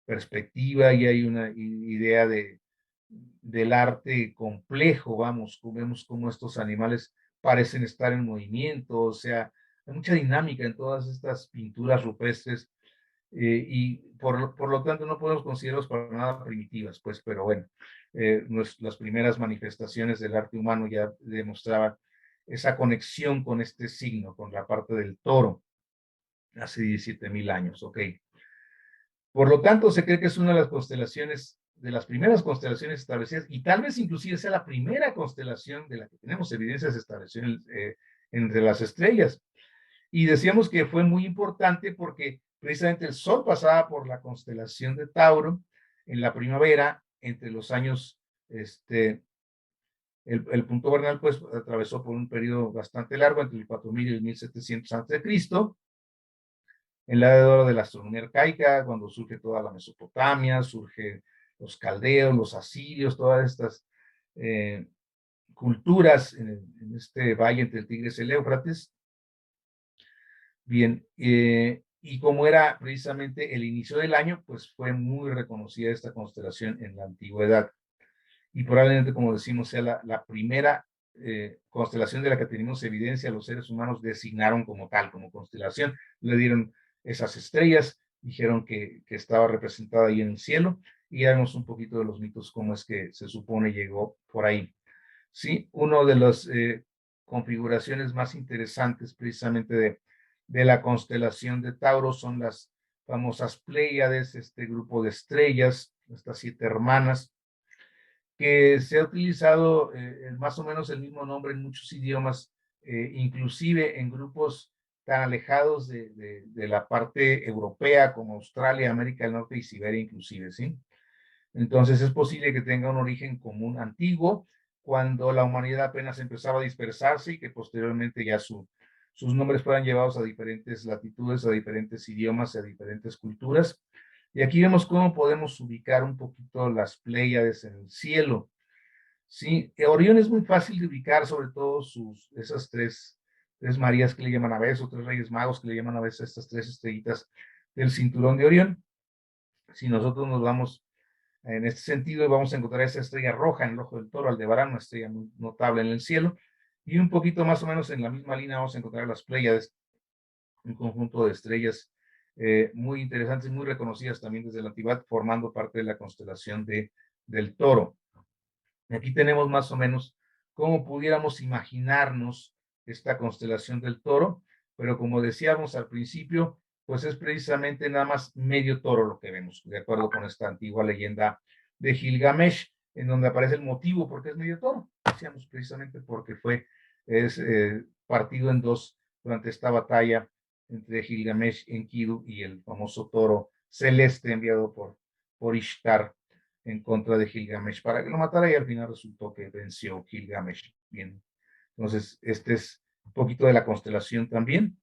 perspectiva y hay una idea del arte complejo, vamos, vemos cómo estos animales parecen estar en movimiento, o sea, hay mucha dinámica en todas estas pinturas rupestres y por lo tanto no podemos considerarlos para nada primitivas, pues, pero bueno, las primeras manifestaciones del arte humano ya demostraban esa conexión con este signo, con la parte del toro, hace 17,000 años, ok. Por lo tanto, se cree que es una de las constelaciones, de las primeras constelaciones establecidas, y tal vez inclusive sea la primera constelación de la que tenemos evidencias de establección entre las estrellas. Y decíamos que fue muy importante porque precisamente el Sol pasaba por la constelación de Tauro en la primavera, entre los años, el punto vernal pues atravesó por un periodo bastante largo, entre el 4000 y el 1700 a.C., en la edad de oro de la astronomía arcaica, cuando surge toda la Mesopotamia, surgen los caldeos, los asirios, todas estas culturas en este valle entre el Tigris y el Éufrates. Bien, y como era precisamente el inicio del año, pues fue muy reconocida esta constelación en la antigüedad. Y probablemente, como decimos, sea la primera constelación de la que tenemos evidencia, los seres humanos designaron como tal, como constelación, le dieron esas estrellas dijeron que estaba representada ahí en el cielo, y ya vemos un poquito de los mitos, cómo es que se supone llegó por ahí. Sí, una de las configuraciones más interesantes precisamente de la constelación de Tauro son las famosas Pléyades, este grupo de estrellas, estas 7 hermanas, que se ha utilizado más o menos el mismo nombre en muchos idiomas, inclusive en grupos tan alejados de la parte europea como Australia, América del Norte y Siberia inclusive, ¿sí? Entonces es posible que tenga un origen común antiguo, cuando la humanidad apenas empezaba a dispersarse y que posteriormente ya sus nombres fueran llevados a diferentes latitudes, a diferentes idiomas, a diferentes culturas. Y aquí vemos cómo podemos ubicar un poquito las Pléyades en el cielo. Sí, Orión es muy fácil de ubicar, sobre todo esas tres Marías que le llaman a veces, o 3 Reyes Magos que le llaman a veces, estas 3 estrellitas del cinturón de Orión. Si nosotros nos vamos en este sentido, vamos a encontrar esa estrella roja en el ojo del Toro, Aldebarán, una estrella muy notable en el cielo, y un poquito más o menos en la misma línea vamos a encontrar las Pléyades, un conjunto de estrellas muy interesantes, muy reconocidas también desde la antigüedad, formando parte de la constelación del Toro. Aquí tenemos más o menos cómo pudiéramos imaginarnos esta constelación del Toro, pero como decíamos al principio, pues es precisamente nada más medio toro lo que vemos, de acuerdo con esta antigua leyenda de Gilgamesh, en donde aparece el motivo por qué es medio toro. Decíamos precisamente porque es partido en dos durante esta batalla entre Gilgamesh, Enkidu y el famoso toro celeste enviado por Ishtar en contra de Gilgamesh para que lo matara, y al final resultó que venció Gilgamesh. Bien, entonces este es un poquito de la constelación también.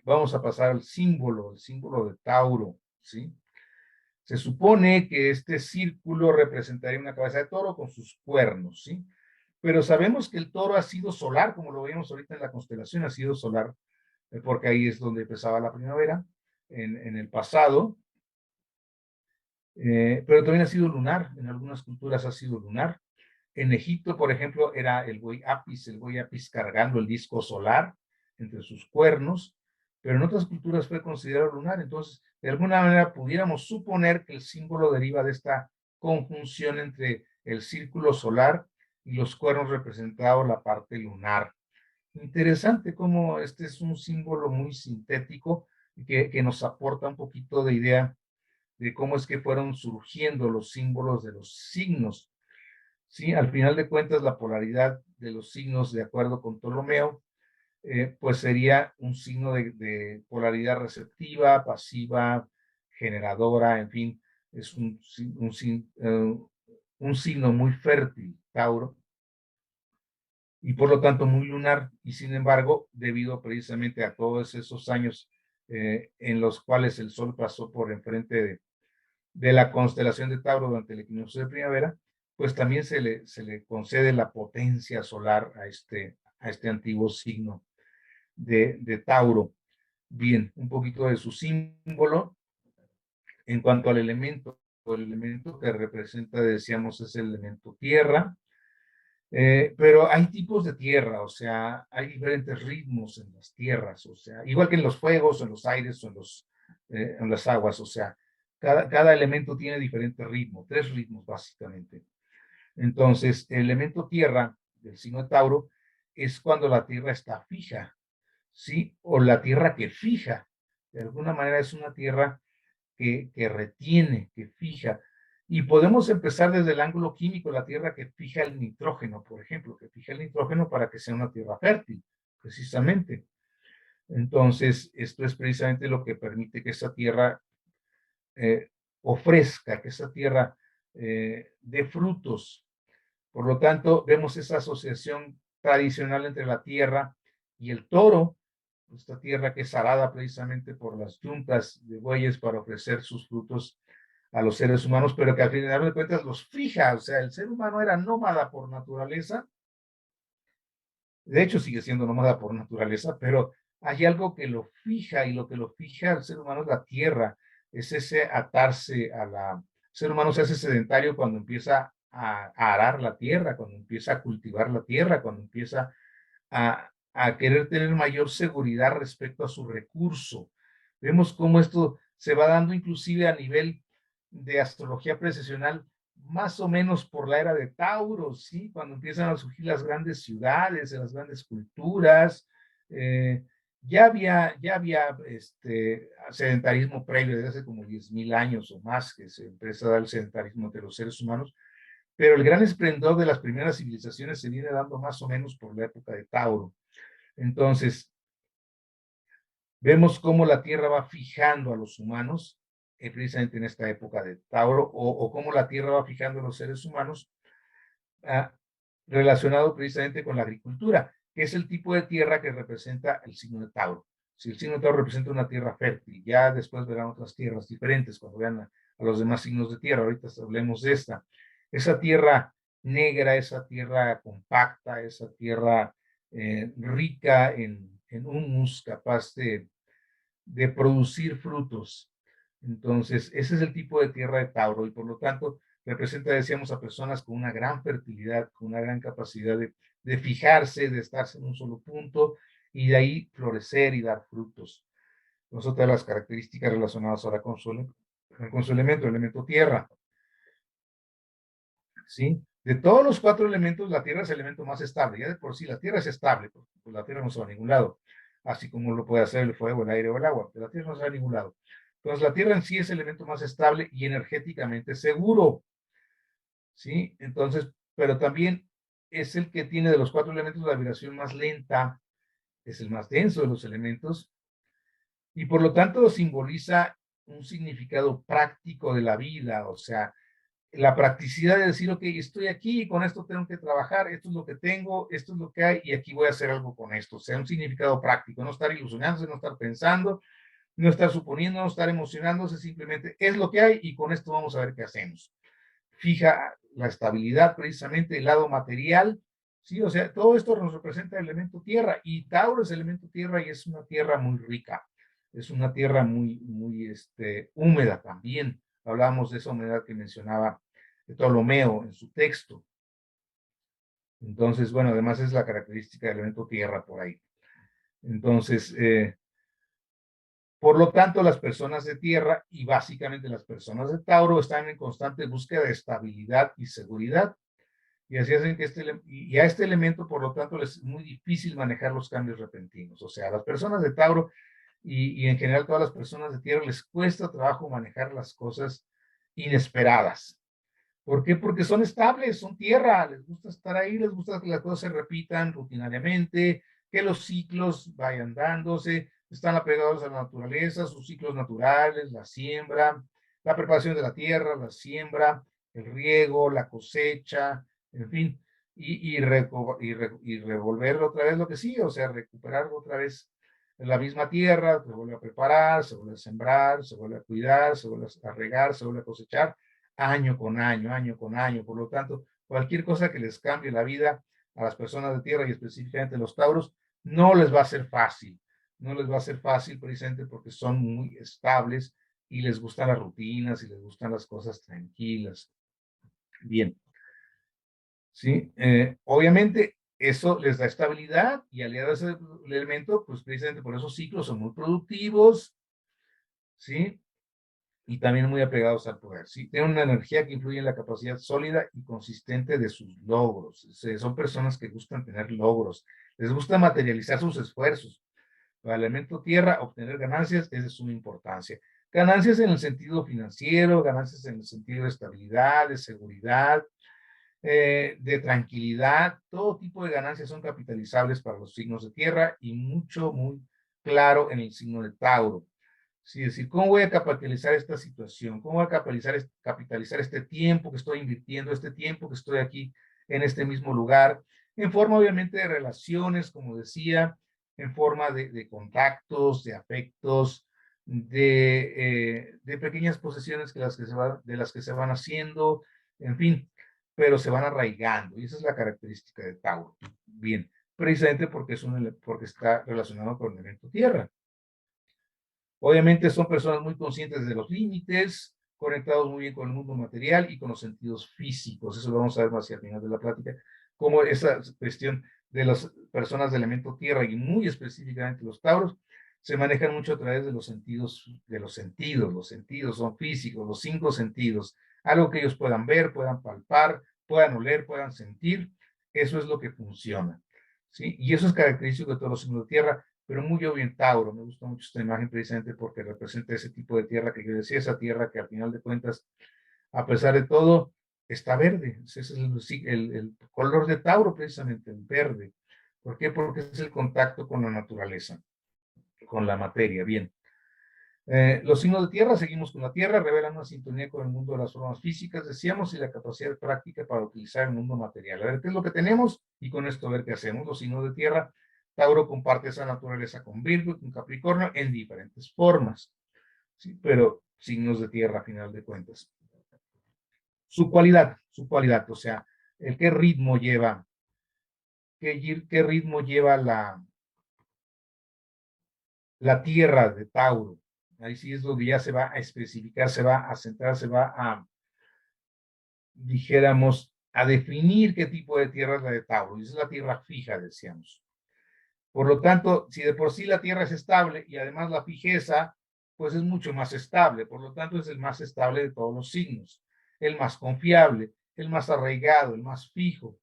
Vamos a pasar al símbolo, el símbolo de Tauro, ¿sí? Se supone que este círculo representaría una cabeza de toro con sus cuernos, ¿sí? Pero sabemos que el toro ha sido solar, como lo vemos ahorita en la constelación, ha sido solar, porque ahí es donde empezaba la primavera, en el pasado, pero también ha sido lunar, en algunas culturas ha sido lunar. En Egipto, por ejemplo, era el buey Apis cargando el disco solar entre sus cuernos, pero en otras culturas fue considerado lunar. Entonces, de alguna manera pudiéramos suponer que el símbolo deriva de esta conjunción entre el círculo solar y los cuernos representados la parte lunar. Interesante cómo este es un símbolo muy sintético que nos aporta un poquito de idea de cómo es que fueron surgiendo los símbolos de los signos. Sí, al final de cuentas, la polaridad de los signos, de acuerdo con Ptolomeo, pues sería un signo de polaridad receptiva, pasiva, generadora, en fin, es un signo muy fértil, Tauro, y por lo tanto muy lunar, y sin embargo, debido precisamente a todos esos años en los cuales el Sol pasó por enfrente de la constelación de Tauro durante el equinoccio de primavera, pues también se le concede la potencia solar a este antiguo signo de Tauro. Bien, un poquito de su símbolo. En cuanto al elemento, el elemento que representa, decíamos, es el elemento tierra, pero hay tipos de tierra, o sea, hay diferentes ritmos en las tierras, o sea, igual que en los fuegos, en los aires o en las aguas, o sea, cada elemento tiene diferente ritmo, 3 ritmos básicamente. Entonces, el elemento tierra del signo de Tauro es cuando la tierra está fija, ¿sí? O la tierra que fija. De alguna manera es una tierra que retiene, que fija. Y podemos empezar desde el ángulo químico, la tierra que fija el nitrógeno, por ejemplo, que fija el nitrógeno para que sea una tierra fértil, precisamente. Entonces, esto es precisamente lo que permite que esa tierra ofrezca, que esa tierra dé frutos. Por lo tanto, vemos esa asociación tradicional entre la tierra y el toro, esta tierra que es arada precisamente por las yuntas de bueyes para ofrecer sus frutos a los seres humanos, pero que al final de cuentas los fija. O sea, el ser humano era nómada por naturaleza, de hecho sigue siendo nómada por naturaleza, pero hay algo que lo fija, y lo que lo fija al ser humano es la tierra, es ese atarse a la... El ser humano se hace sedentario cuando empieza a arar la tierra, cuando empieza a cultivar la tierra, cuando empieza a querer tener mayor seguridad respecto a su recurso. Vemos cómo esto se va dando inclusive a nivel de astrología precisional, más o menos por la era de Tauro, ¿sí? Cuando empiezan a surgir las grandes ciudades, las grandes culturas, eh, ya había sedentarismo previo desde hace como 10.000 años o más que se empieza a dar el sedentarismo entre los seres humanos, pero el gran esplendor de las primeras civilizaciones se viene dando más o menos por la época de Tauro. Entonces, vemos cómo la Tierra va fijando a los humanos, precisamente en esta época de Tauro, o cómo la Tierra va fijando a los seres humanos, ah, relacionado precisamente con la agricultura, que es el tipo de tierra que representa el signo de Tauro. Si el signo de Tauro representa una tierra fértil, ya después verán otras tierras diferentes cuando vean a los demás signos de tierra. Ahorita hablemos de esta. Esa tierra negra, esa tierra compacta, esa tierra rica en humus, capaz de producir frutos. Entonces, ese es el tipo de tierra de Tauro y por lo tanto representa, decíamos, a personas con una gran fertilidad, con una gran capacidad de fijarse, de estarse en un solo punto y de ahí florecer y dar frutos. Son otra de las características relacionadas ahora con su elemento, el elemento tierra. ¿Sí? De todos los 4 elementos, la tierra es el elemento más estable. Ya de por sí la tierra es estable, porque pues, la tierra no se va a ningún lado, así como lo puede hacer el fuego, el aire o el agua, pero la tierra no se va a ningún lado. Entonces, la tierra en sí es el elemento más estable y energéticamente seguro. ¿Sí? Entonces, pero también es el que tiene de los 4 elementos la vibración más lenta, es el más denso de los elementos y por lo tanto simboliza un significado práctico de la vida, o sea, la practicidad de decir, ok, estoy aquí, con esto tengo que trabajar, esto es lo que tengo, esto es lo que hay y aquí voy a hacer algo con esto, o sea, un significado práctico, no estar ilusionándose, no estar pensando, no estar suponiendo, no estar emocionándose, simplemente es lo que hay y con esto vamos a ver qué hacemos. Fija la estabilidad, precisamente el lado material, ¿sí? O sea, todo esto nos representa el elemento tierra y Tauro es el elemento tierra y es una tierra muy rica, es una tierra muy húmeda también. Hablábamos de esa humedad que mencionaba Ptolomeo en su texto. Entonces, bueno, además es la característica del elemento tierra por ahí. Entonces, por lo tanto, las personas de tierra y básicamente las personas de Tauro están en constante búsqueda de estabilidad y seguridad. Y así hacen que y a este elemento, por lo tanto, les es muy difícil manejar los cambios repentinos. O sea, a las personas de Tauro y en general todas las personas de tierra les cuesta trabajo manejar las cosas inesperadas. ¿Por qué? Porque son estables, son tierra, les gusta estar ahí, les gusta que las cosas se repitan rutinariamente, que los ciclos vayan dándose, están apegados a la naturaleza, sus ciclos naturales, la siembra, la preparación de la tierra, la siembra, el riego, la cosecha, en fin, y revolver otra vez lo que sí, o sea, recuperar otra vez la misma tierra, se vuelve a preparar, se vuelve a sembrar, se vuelve a cuidar, se vuelve a regar, se vuelve a cosechar, año con año, año con año. Por lo tanto, cualquier cosa que les cambie la vida a las personas de tierra y específicamente los tauros, no les va a ser fácil. No les va a ser fácil precisamente porque son muy estables y les gustan las rutinas y les gustan las cosas tranquilas. Bien. ¿Sí? Obviamente eso les da estabilidad y aliado a ese elemento, pues precisamente por esos ciclos son muy productivos, ¿sí? Y también muy apegados al poder, ¿sí? Tienen una energía que influye en la capacidad sólida y consistente de sus logros. Son personas que gustan tener logros, les gusta materializar sus esfuerzos. Para el elemento tierra, obtener ganancias es de suma importancia. Ganancias en el sentido financiero, ganancias en el sentido de estabilidad, de seguridad, de tranquilidad, todo tipo de ganancias son capitalizables para los signos de tierra y mucho, muy claro en el signo de Tauro. Sí, es decir, ¿cómo voy a capitalizar esta situación? ¿Cómo voy a capitalizar este tiempo que estoy invirtiendo, este tiempo que estoy aquí en este mismo lugar? En forma, obviamente, de relaciones, como decía, en forma de contactos, de afectos, de pequeñas posesiones de las que se van haciendo, en fin, pero se van arraigando. Y esa es la característica de Tauro. Bien, precisamente porque está relacionado con el elemento tierra. Obviamente son personas muy conscientes de los límites, conectados muy bien con el mundo material y con los sentidos físicos. Eso lo vamos a ver más hacia el final de la plática, como esa cuestión de las personas de elemento tierra y muy específicamente los tauros se manejan mucho a través de los sentidos, los sentidos son físicos, los 5 sentidos, algo que ellos puedan ver, puedan palpar, puedan oler, puedan sentir, eso es lo que funciona, ¿sí? Y eso es característico de todos los signos de tierra, pero muy obvio en Tauro. Me gusta mucho esta imagen precisamente porque representa ese tipo de tierra que yo decía, esa tierra que al final de cuentas, a pesar de todo, está verde. Ese es el color de Tauro precisamente, el verde. ¿Por qué? Porque es el contacto con la naturaleza, con la materia. Bien. Los signos de tierra, seguimos con la tierra, revelan una sintonía con el mundo de las formas físicas, decíamos, y la capacidad práctica para utilizar el mundo material. A ver qué es lo que tenemos y con esto a ver qué hacemos. Los signos de tierra, Tauro comparte esa naturaleza con Virgo y con Capricornio en diferentes formas, ¿sí? Pero signos de tierra a final de cuentas. Su cualidad, o sea, el qué ritmo lleva, qué ritmo lleva la tierra de Tauro. Ahí sí es donde ya se va a especificar, se va a centrar, se va a, dijéramos, a definir qué tipo de tierra es la de Tauro. Y esa es la tierra fija, decíamos. Por lo tanto, si de por sí la tierra es estable y además la fijeza, pues es mucho más estable. Por lo tanto, es el más estable de todos los signos, el más confiable, el más arraigado, el más fijo.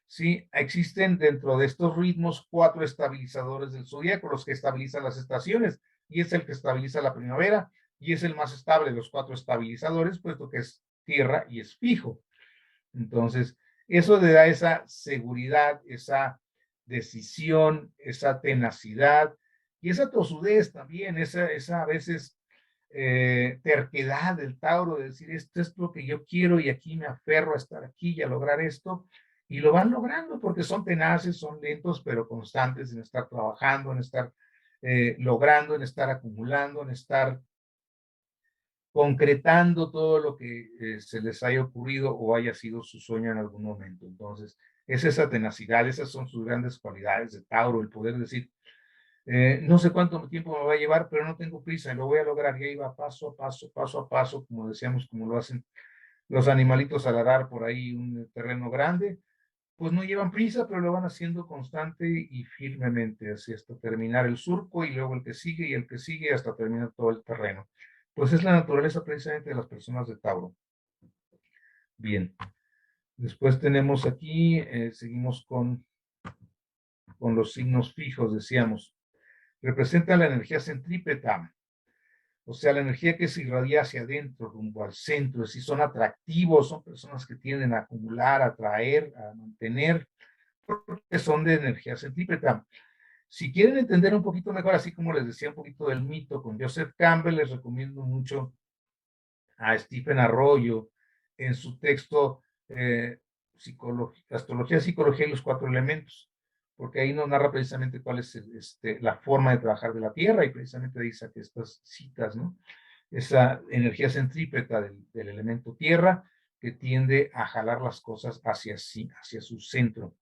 ¿Sí? Existen dentro de estos ritmos 4 estabilizadores del zodiaco, los que estabilizan las estaciones, y es el que estabiliza la primavera, y es el más estable de los 4 estabilizadores, puesto que es tierra y es fijo. Entonces, eso le da esa seguridad, esa decisión, esa tenacidad y esa tosudez también, esa a veces terquedad del Tauro de decir, esto es lo que yo quiero y aquí me aferro a estar aquí y a lograr esto. Y lo van logrando porque son tenaces, son lentos, pero constantes en estar trabajando, en estar logrando, en estar acumulando, en estar concretando todo lo que se les haya ocurrido o haya sido su sueño en algún momento. Entonces, es esa tenacidad, esas son sus grandes cualidades de Tauro, el poder decir, no sé cuánto tiempo me va a llevar, pero no tengo prisa, lo voy a lograr, y ahí va paso a paso, paso a paso, como decíamos, como lo hacen los animalitos al arar por ahí un terreno grande, pues no llevan prisa, pero lo van haciendo constante y firmemente, así hasta terminar el surco y luego el que sigue y el que sigue hasta terminar todo el terreno. Pues es la naturaleza precisamente de las personas de Tauro. Bien, después tenemos aquí, seguimos con los signos fijos, decíamos. Representa la energía centrípeta, o sea, la energía que se irradia hacia adentro, rumbo al centro, es decir, son atractivos, son personas que tienden a acumular, a atraer, a mantener, porque son de energía centrípeta. Si quieren entender un poquito mejor, así como les decía un poquito del mito con Joseph Campbell, les recomiendo mucho a Stephen Arroyo en su texto Astrología, Psicología y los 4 elementos, porque ahí nos narra precisamente cuál es la forma de trabajar de la Tierra y precisamente ahí saqué estas citas, ¿no? Esa energía centrípeta del elemento Tierra que tiende a jalar las cosas hacia sí, hacia su centro.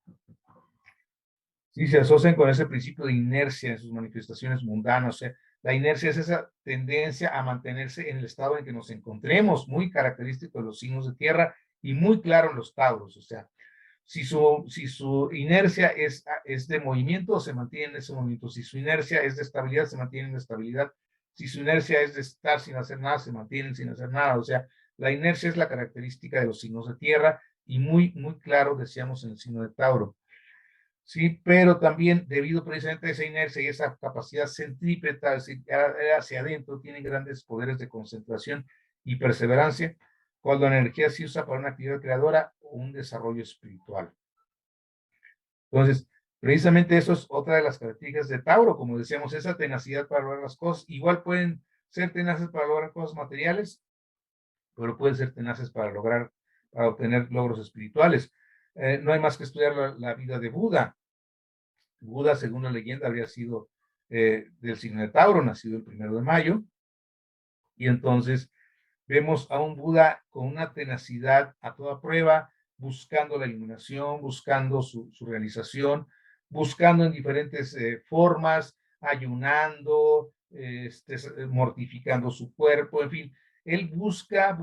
Sí, se asocian con ese principio de inercia en sus manifestaciones mundanas. O sea, la inercia es esa tendencia a mantenerse en el estado en que nos encontremos, muy característico de los signos de tierra y muy claro en los tauros. O sea, si su inercia es de movimiento, se mantiene en ese movimiento. Si su inercia es de estabilidad, se mantiene en estabilidad. Si su inercia es de estar sin hacer nada, se mantienen sin hacer nada. O sea, la inercia es la característica de los signos de tierra y muy, muy claro, decíamos, en el signo de Tauro. Sí, pero también debido precisamente a esa inercia y esa capacidad centrípeta hacia adentro, tienen grandes poderes de concentración y perseverancia cuando la energía se usa para una actividad creadora o un desarrollo espiritual. Entonces, precisamente eso es otra de las características de Tauro, como decíamos, esa tenacidad para lograr las cosas. Igual pueden ser tenaces para lograr cosas materiales, pero pueden ser tenaces para obtener logros espirituales. No hay más que estudiar la vida de Buda. Buda, según la leyenda, había sido del signo de Tauro, nacido el 1 de mayo, y entonces vemos a un Buda con una tenacidad a toda prueba, buscando la iluminación, buscando su realización, buscando en diferentes formas, ayunando, mortificando su cuerpo, en fin, él busca,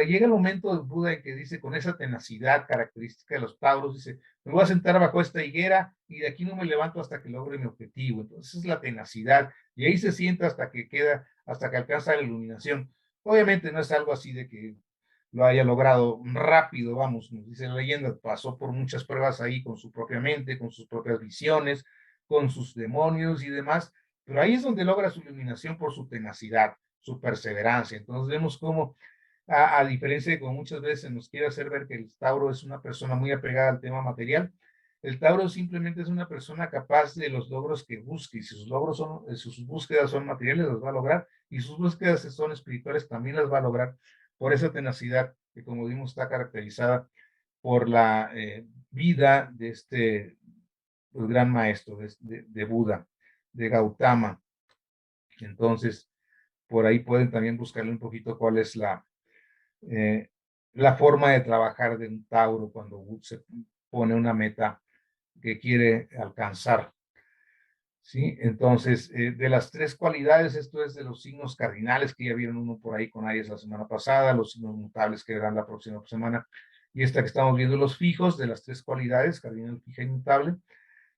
llega el momento del Buda en que dice con esa tenacidad característica de los Tauros, dice, me voy a sentar bajo esta higuera y de aquí no me levanto hasta que logre mi objetivo. Entonces es la tenacidad, y ahí se sienta hasta que hasta que alcanza la iluminación. Obviamente no es algo así de que lo haya logrado rápido, vamos, nos dice la leyenda, pasó por muchas pruebas ahí con su propia mente, con sus propias visiones, con sus demonios y demás, pero ahí es donde logra su iluminación por su tenacidad, su perseverancia. Entonces vemos cómo, a diferencia de como muchas veces nos quiere hacer ver que el Tauro es una persona muy apegada al tema material, el Tauro simplemente es una persona capaz de los logros que busque, y si sus logros son, sus búsquedas son materiales, las va a lograr, y sus búsquedas son espirituales, también las va a lograr por esa tenacidad que, como vimos, está caracterizada por la vida de este pues, gran maestro, de Buda, de Gautama. Entonces, por ahí pueden también buscarle un poquito cuál es la forma de trabajar de un Tauro cuando se pone una meta que quiere alcanzar. ¿Sí? Entonces, de las tres cualidades, esto es de los signos cardinales, que ya vieron uno por ahí con Aries la semana pasada, los signos mutables que verán la próxima semana, y esta que estamos viendo, los fijos, de las tres cualidades, cardinal, fija y mutable.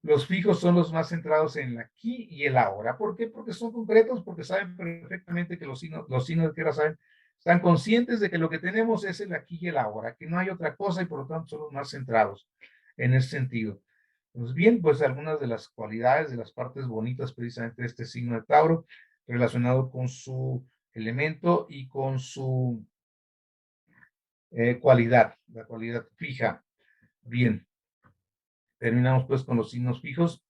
Los fijos son los más centrados en el aquí y el ahora. ¿Por qué? Porque son concretos, porque saben perfectamente que los signos de tierra saben, están conscientes de que lo que tenemos es el aquí y el ahora, que no hay otra cosa y por lo tanto son los más centrados en ese sentido. Pues bien, pues algunas de las cualidades, de las partes bonitas precisamente de este signo de Tauro, relacionado con su elemento y con su cualidad, la cualidad fija. Bien, terminamos pues con los signos fijos.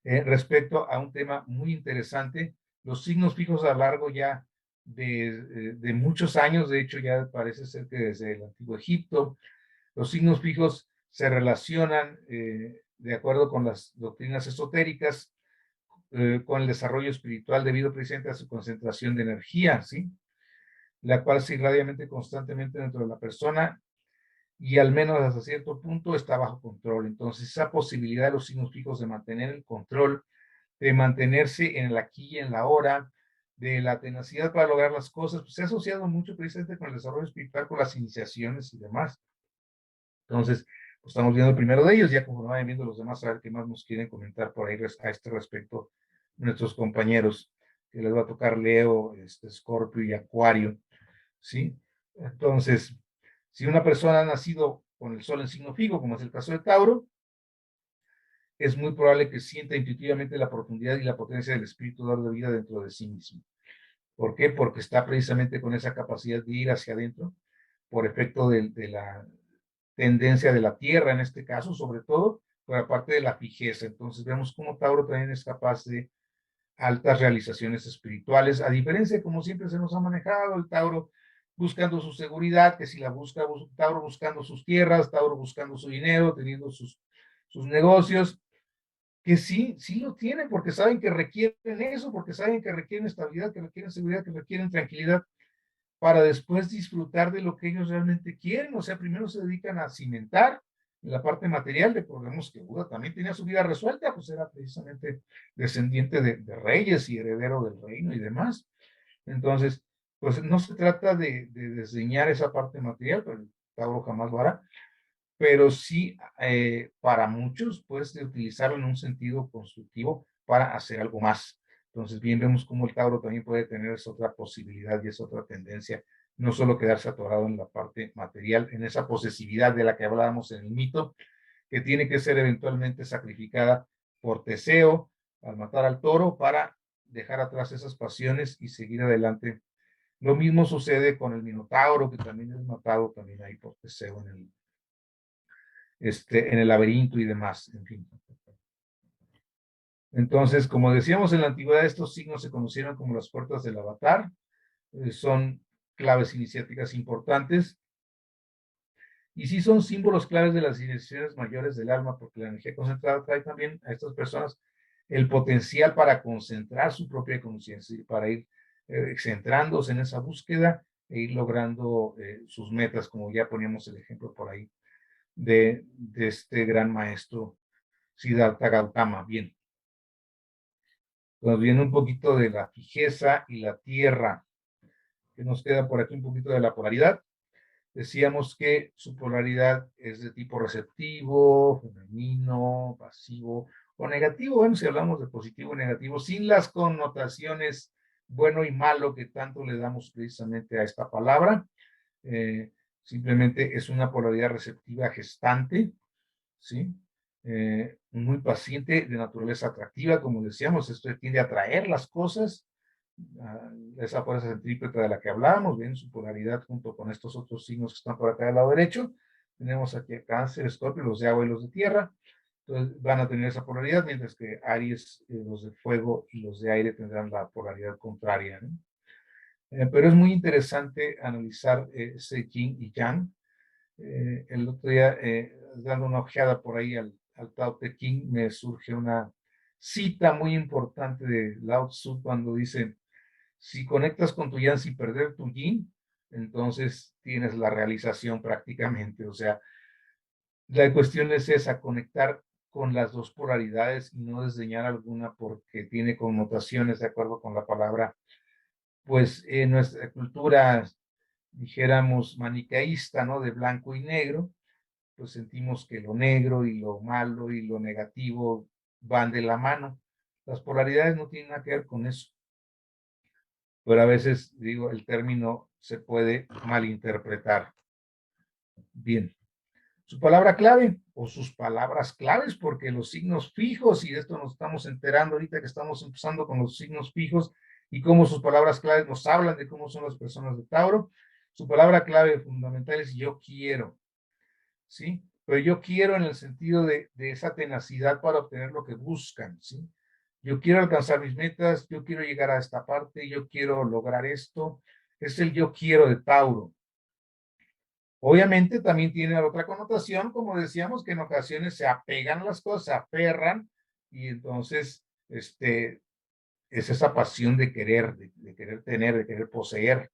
Respecto a un tema muy interesante, los signos fijos a lo largo ya de muchos años, de hecho ya parece ser que desde el antiguo Egipto, los signos fijos se relacionan de acuerdo con las doctrinas esotéricas, con el desarrollo espiritual debido precisamente a su concentración de energía, ¿sí? La cual se irradia constantemente dentro de la persona y al menos hasta cierto punto está bajo control. Entonces, esa posibilidad de los signos fijos de mantener el control, de mantenerse en el aquí y en la ahora, de la tenacidad para lograr las cosas, pues se ha asociado mucho precisamente con el desarrollo espiritual, con las iniciaciones y demás. Entonces, pues estamos viendo el primero de ellos, ya como vayan viendo los demás, a ver qué más nos quieren comentar por ahí a este respecto nuestros compañeros, que les va a tocar Leo, Escorpio y Acuario, ¿sí? Entonces, si una persona ha nacido con el sol en signo fijo, como es el caso de Tauro, es muy probable que sienta intuitivamente la profundidad y la potencia del espíritu dar de vida dentro de sí mismo. ¿Por qué? Porque está precisamente con esa capacidad de ir hacia adentro, por efecto de la tendencia de la Tierra en este caso, sobre todo, pero aparte de la fijeza. Entonces vemos cómo Tauro también es capaz de altas realizaciones espirituales, a diferencia de como siempre se nos ha manejado, el Tauro buscando su seguridad, que si la busca, Tauro buscando sus tierras, Tauro buscando su dinero, teniendo sus negocios, que sí lo tienen, porque saben que requieren eso, porque saben que requieren estabilidad, que requieren seguridad, que requieren tranquilidad, para después disfrutar de lo que ellos realmente quieren. O sea, primero se dedican a cimentar en la parte material. Recordemos que Buda también tenía su vida resuelta, pues era precisamente descendiente de reyes y heredero del reino y demás. Entonces, pues no se trata de desdeñar esa parte material, pero el Tauro jamás lo hará, pero sí para muchos, pues de utilizarlo en un sentido constructivo para hacer algo más. Entonces, bien, vemos cómo el Tauro también puede tener esa otra posibilidad y esa otra tendencia, no solo quedarse atorado en la parte material, en esa posesividad de la que hablábamos en el mito, que tiene que ser eventualmente sacrificada por Teseo al matar al toro para dejar atrás esas pasiones y seguir adelante. Lo mismo sucede con el Minotauro, que también es matado también ahí por Teseo en el laberinto y demás, en fin. Entonces, como decíamos en la antigüedad, estos signos se conocieron como las puertas del avatar, son claves iniciáticas importantes, y sí son símbolos claves de las direcciones mayores del alma, porque la energía concentrada trae también a estas personas el potencial para concentrar su propia conciencia y para ir centrándose en esa búsqueda e ir logrando sus metas, como ya poníamos el ejemplo por ahí de este gran maestro Siddhartha Gautama. Bien, nos viene un poquito de la fijeza y la tierra. que nos queda por aquí un poquito de la polaridad. Decíamos que su polaridad es de tipo receptivo, femenino, pasivo o negativo. Bueno, si hablamos de positivo y negativo, sin las connotaciones bueno y malo que tanto le damos precisamente a esta palabra, simplemente es una polaridad receptiva gestante, ¿sí? Muy paciente, de naturaleza atractiva, como decíamos, esto tiende a atraer las cosas, esa fuerza centrípeta de la que hablábamos, bien, su polaridad junto con estos otros signos que están por acá del lado derecho. Tenemos aquí a Cáncer, Escorpio, los de agua y los de tierra. Entonces van a tener esa polaridad, mientras que Aries, los de fuego y los de aire tendrán la polaridad contraria, ¿no? Pero es muy interesante analizar ese yin y yang. El otro día, dando una ojeada por ahí al Tao Te Ching, me surge una cita muy importante de Lao Tzu cuando dice: si conectas con tu yang sin perder tu yin, entonces tienes la realización prácticamente. O sea, la cuestión es esa, conectar con las dos polaridades y no desdeñar alguna porque tiene connotaciones de acuerdo con la palabra. Pues en nuestra cultura, dijéramos, maniqueísta, ¿no? De blanco y negro, pues sentimos que lo negro y lo malo y lo negativo van de la mano. Las polaridades no tienen nada que ver con eso, pero a veces, digo, el término se puede malinterpretar. Bien, su palabra clave o sus palabras claves, porque los signos fijos, y de esto nos estamos enterando ahorita que estamos empezando con los signos fijos y cómo sus palabras claves nos hablan de cómo son las personas de Tauro. Su palabra clave fundamental es yo quiero, ¿sí? Pero yo quiero en el sentido de esa tenacidad para obtener lo que buscan, ¿sí? Yo quiero alcanzar mis metas, yo quiero llegar a esta parte, yo quiero lograr esto. Es el yo quiero de Tauro. Obviamente también tiene otra connotación, como decíamos, que en ocasiones se apegan a las cosas, se aferran, y entonces es esa pasión de querer, de querer tener, de querer poseer.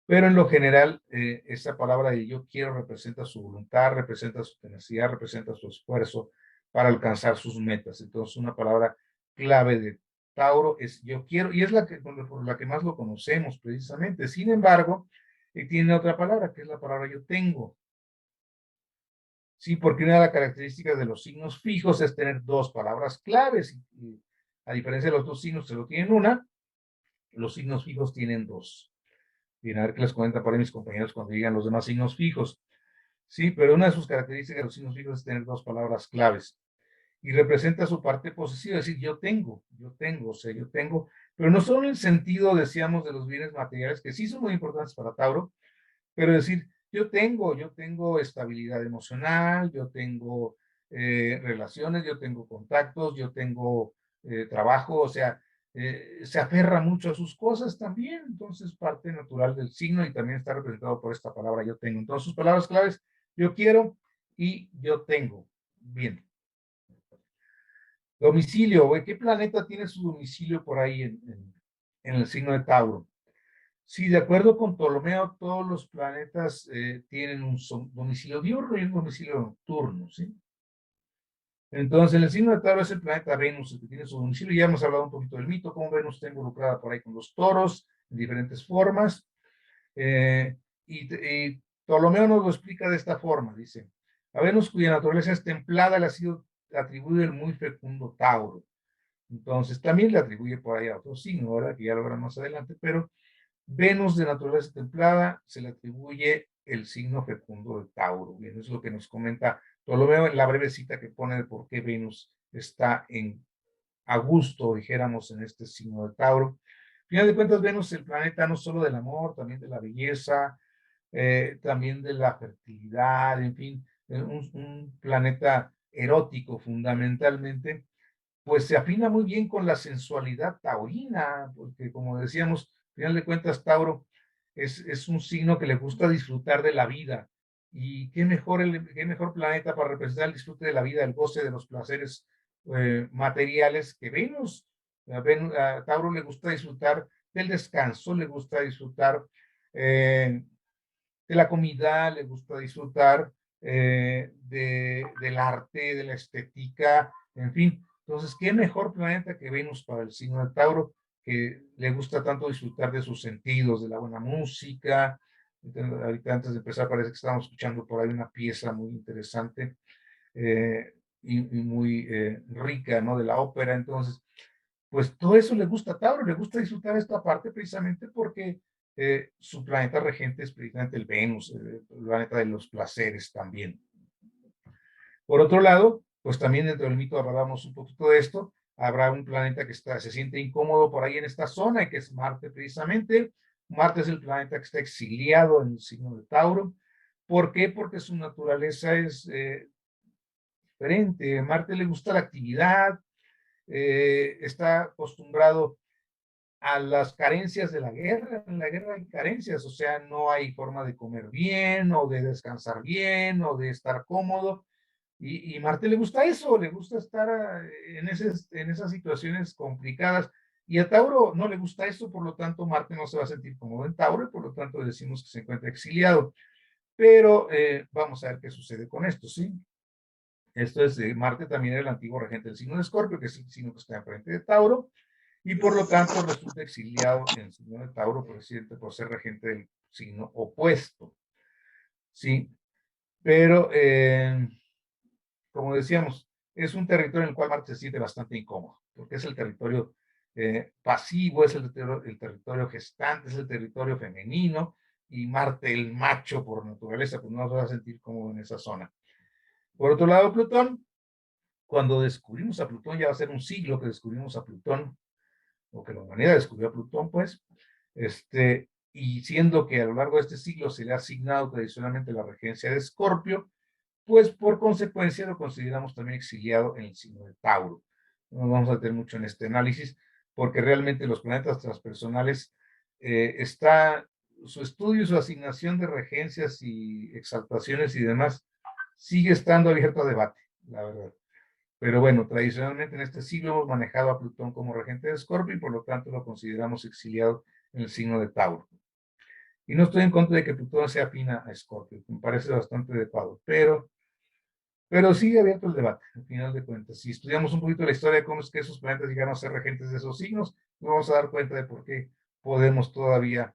Pero en lo general, esa palabra de yo quiero representa su voluntad, representa su tenacidad, representa su esfuerzo para alcanzar sus metas. Entonces, una palabra clave de Tauro es yo quiero, y es la que, por la que más lo conocemos precisamente. Sin embargo, tiene otra palabra, que es la palabra yo tengo. Sí, porque una de las características de los signos fijos es tener dos palabras claves. Y a diferencia de los dos signos, se lo tienen una, los signos fijos tienen dos. Bien, a ver qué les cuentan por ahí mis compañeros cuando digan los demás signos fijos. Sí, pero una de sus características de los signos fijos es tener dos palabras claves. Y representa su parte posesiva, es decir, o sea, yo tengo, pero no solo en el sentido, decíamos, de los bienes materiales, que sí son muy importantes para Tauro, pero decir, yo tengo estabilidad emocional, yo tengo relaciones, yo tengo contactos, yo tengo trabajo, o sea, se aferra mucho a sus cosas también, entonces parte natural del signo y también está representado por esta palabra yo tengo. Entonces sus palabras claves, yo quiero y yo tengo. Bien. Domicilio, ¿qué planeta tiene su domicilio por ahí en el signo de Tauro? Sí, de acuerdo con Ptolomeo, todos los planetas tienen un domicilio diurno y un domicilio nocturno, ¿sí? Entonces, el signo de Tauro es el planeta Venus, el que tiene su domicilio. Ya hemos hablado un poquito del mito, cómo Venus está involucrada por ahí con los toros, en diferentes formas. Y Ptolomeo nos lo explica de esta forma, dice: a Venus, cuya naturaleza es templada, le ha sido atribuido el muy fecundo Tauro. Entonces, también le atribuye por ahí a otro signo, ¿verdad? Que ya lo verán más adelante, pero Venus de naturaleza templada se le atribuye el signo fecundo de Tauro. Bien, eso es lo que nos comenta Ptolomeo en la breve cita que pone de por qué Venus está a gusto, dijéramos, en este signo de Tauro. Al final de cuentas, Venus es el planeta no solo del amor, también de la belleza, también de la fertilidad, en fin, un planeta erótico fundamentalmente, pues se afina muy bien con la sensualidad taurina, porque como decíamos, al final de cuentas, Tauro es un signo que le gusta disfrutar de la vida. Y qué mejor planeta para representar el disfrute de la vida, el goce de los placeres materiales que Venus. A Tauro le gusta disfrutar del descanso, le gusta disfrutar de la comida, le gusta disfrutar del arte, de la estética, en fin. Entonces, ¿qué mejor planeta que Venus para el signo de Tauro? que le gusta tanto disfrutar de sus sentidos, de la buena música. Entonces, ahorita antes de empezar parece que estábamos escuchando por ahí una pieza muy interesante y muy rica, ¿no? De la ópera. Entonces, pues todo eso le gusta a Tauro, le gusta disfrutar esta parte precisamente porque su planeta regente es precisamente el Venus, el planeta de los placeres también. Por otro lado, pues también dentro del mito hablábamos un poquito de esto, habrá un planeta que se siente incómodo por ahí en esta zona, que es Marte precisamente. Marte es el planeta que está exiliado en el signo de Tauro. ¿Por qué? Porque su naturaleza es diferente. A Marte le gusta la actividad, está acostumbrado a las carencias de la guerra. En la guerra hay carencias, o sea, no hay forma de comer bien, o de descansar bien, o de estar cómodo. Y Marte le gusta eso, le gusta estar en esas situaciones complicadas. Y a Tauro no le gusta eso, por lo tanto Marte no se va a sentir cómodo en Tauro y por lo tanto decimos que se encuentra exiliado. Pero vamos a ver qué sucede con esto, ¿sí? Esto es, Marte también era el antiguo regente del signo de Escorpio, que es el signo que está enfrente de Tauro, y por lo tanto resulta exiliado en el signo de Tauro, presidente, por ser regente del signo opuesto, ¿sí? Pero como decíamos, es un territorio en el cual Marte se siente bastante incómodo, porque es el territorio pasivo, es el territorio gestante, es el territorio femenino, y Marte, el macho por naturaleza, pues no se va a sentir cómodo en esa zona. Por otro lado, Plutón, cuando descubrimos a Plutón, ya va a ser un siglo que descubrimos a Plutón, o que la humanidad descubrió a Plutón, pues, y siendo que a lo largo de este siglo se le ha asignado tradicionalmente la regencia de Escorpio, pues por consecuencia lo consideramos también exiliado en el signo de Tauro. No vamos a tener mucho en este análisis, porque realmente los planetas transpersonales está su estudio y su asignación de regencias y exaltaciones y demás sigue estando abierto a debate, la verdad. Pero bueno, tradicionalmente en este siglo hemos manejado a Plutón como regente de Escorpio y por lo tanto lo consideramos exiliado en el signo de Tauro. Y no estoy en contra de que Plutón sea afina a Escorpio, me parece bastante adecuado, pero sigue abierto el debate, al final de cuentas. Si estudiamos un poquito la historia de cómo es que esos planetas llegaron a ser regentes de esos signos, nos vamos a dar cuenta de por qué podemos todavía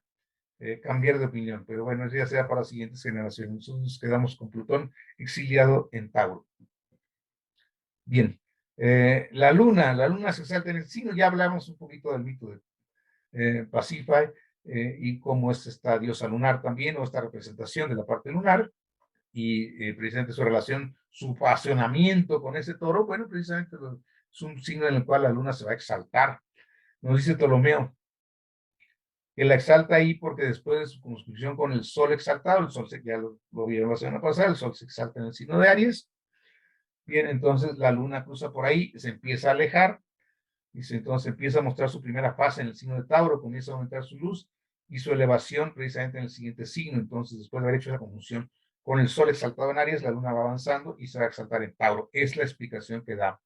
cambiar de opinión. Pero bueno, eso ya sea para siguientes generaciones. Nosotros nos quedamos con Plutón exiliado en Tauro. Bien, la luna se exalta en el signo, ya hablamos un poquito del mito de Pasífae y cómo es esta diosa lunar también, o esta representación de la parte lunar, y precisamente su relación, su apasionamiento con ese toro, bueno, precisamente es un signo en el cual la luna se va a exaltar. Nos dice Ptolomeo que la exalta ahí porque después de su conjunción con el sol exaltado, el sol ya lo vieron la semana pasada, el sol se exalta en el signo de Aries. Bien, entonces la luna cruza por ahí, se empieza a alejar, y entonces empieza a mostrar su primera fase en el signo de Tauro, comienza a aumentar su luz y su elevación precisamente en el siguiente signo. Entonces, después de haber hecho esa conjunción con el sol exaltado en Aries, la luna va avanzando y se va a exaltar en Tauro. Es la explicación que da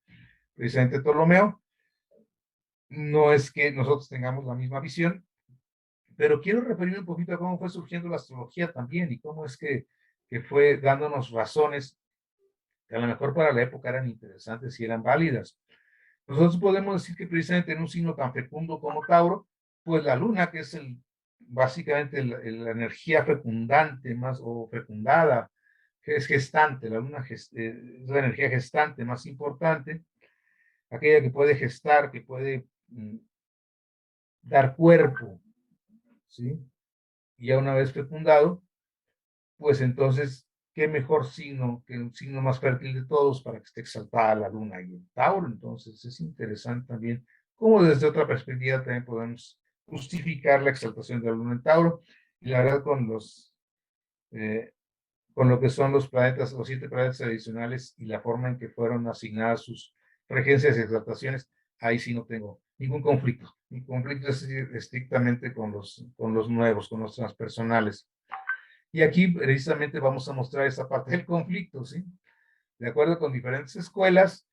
precisamente Ptolomeo. No es que nosotros tengamos la misma visión, pero quiero referirme un poquito a cómo fue surgiendo la astrología también y cómo es que fue dándonos razones que a lo mejor para la época eran interesantes y eran válidas. Nosotros podemos decir que precisamente en un signo tan fecundo como Tauro, pues la luna, que es básicamente la energía fecundante más o fecundada, que es gestante, la luna es la energía gestante más importante, aquella que puede gestar, que puede dar cuerpo, ¿sí? Y ya una vez fecundado, pues entonces, ¿qué mejor signo que un signo más fértil de todos para que esté exaltada la luna y el Tauro? Entonces es interesante también cómo desde otra perspectiva también podemos justificar la exaltación de la luna en Tauro. Y la verdad eh, con lo que son los planetas, los 7 planetas adicionales y la forma en que fueron asignadas sus regencias y exaltaciones, ahí sí no tengo ningún conflicto. Mi conflicto es estrictamente con los nuevos, con los transpersonales. Y aquí precisamente vamos a mostrar esa parte del conflicto, ¿sí? De acuerdo con diferentes escuelas,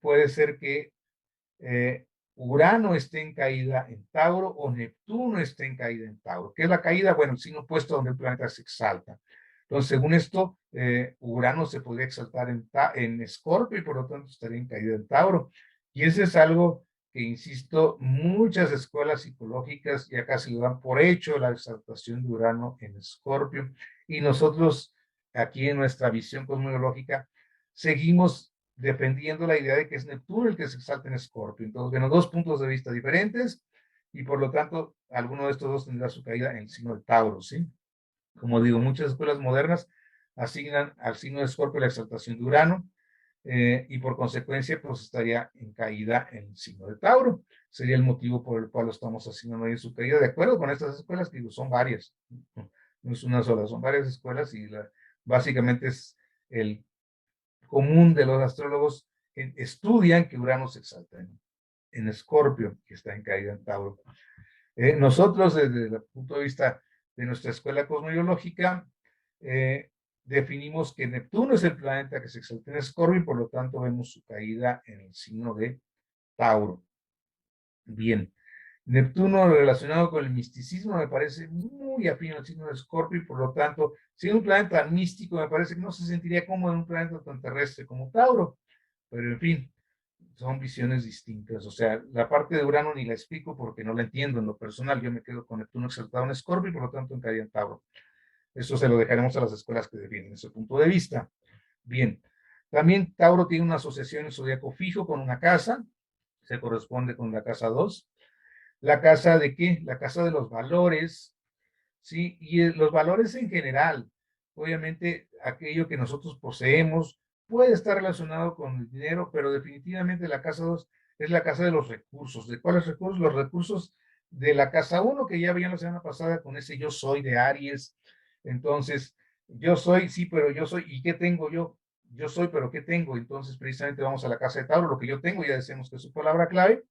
puede ser que Urano esté en caída en Tauro o Neptuno esté en caída en Tauro. ¿Qué es la caída? Bueno, el signo opuesto donde el planeta se exalta. Entonces, según esto, Urano se podría exaltar en Escorpio y por lo tanto estaría en caída en Tauro. Y eso es algo que, insisto, muchas escuelas psicológicas ya casi lo dan por hecho, la exaltación de Urano en Escorpio, y nosotros aquí en nuestra visión cosmológica seguimos defendiendo la idea de que es Neptuno el que se exalta en Escorpio. Entonces, bueno, dos puntos de vista diferentes, y por lo tanto, alguno de estos dos tendrá su caída en el signo de Tauro, ¿sí? Como digo, muchas escuelas modernas asignan al signo de Escorpio la exaltación de Urano, y por consecuencia, pues estaría en caída en el signo de Tauro. Sería el motivo por el cual lo estamos asignando ahí en su caída, de acuerdo con estas escuelas, que son varias, no es una sola, son varias escuelas, y básicamente es el común de los astrólogos estudian que Urano se exalta en Escorpio, que está en caída en Tauro. Nosotros, desde el punto de vista de nuestra escuela cosmológica, definimos que Neptuno es el planeta que se exalta en Escorpio, y por lo tanto vemos su caída en el signo de Tauro. Bien, Neptuno relacionado con el misticismo me parece muy afín al signo de Escorpio, y por lo tanto, si es un planeta místico, me parece que no se sentiría cómodo en un planeta tan terrestre como Tauro, pero en fin, son visiones distintas. O sea, la parte de Urano ni la explico porque no la entiendo en lo personal. Yo me quedo con Neptuno exaltado en Escorpio, y por lo tanto en caída en Tauro. Eso se lo dejaremos a las escuelas que defienden ese punto de vista. Bien, también Tauro tiene una asociación en zodiaco fijo con una casa, se corresponde con la casa 2. ¿La casa de qué? La casa de los valores, ¿sí? Y los valores en general. Obviamente, aquello que nosotros poseemos puede estar relacionado con el dinero, pero definitivamente la casa 2 es la casa de los recursos. ¿De cuáles recursos? Los recursos de la casa 1, que ya veían la semana pasada con ese yo soy de Aries. Entonces, yo soy, sí, pero yo soy, ¿y qué tengo yo? Yo soy, pero ¿qué tengo? Entonces, precisamente vamos a la casa de Tauro, lo que yo tengo, ya decimos que es su palabra clave,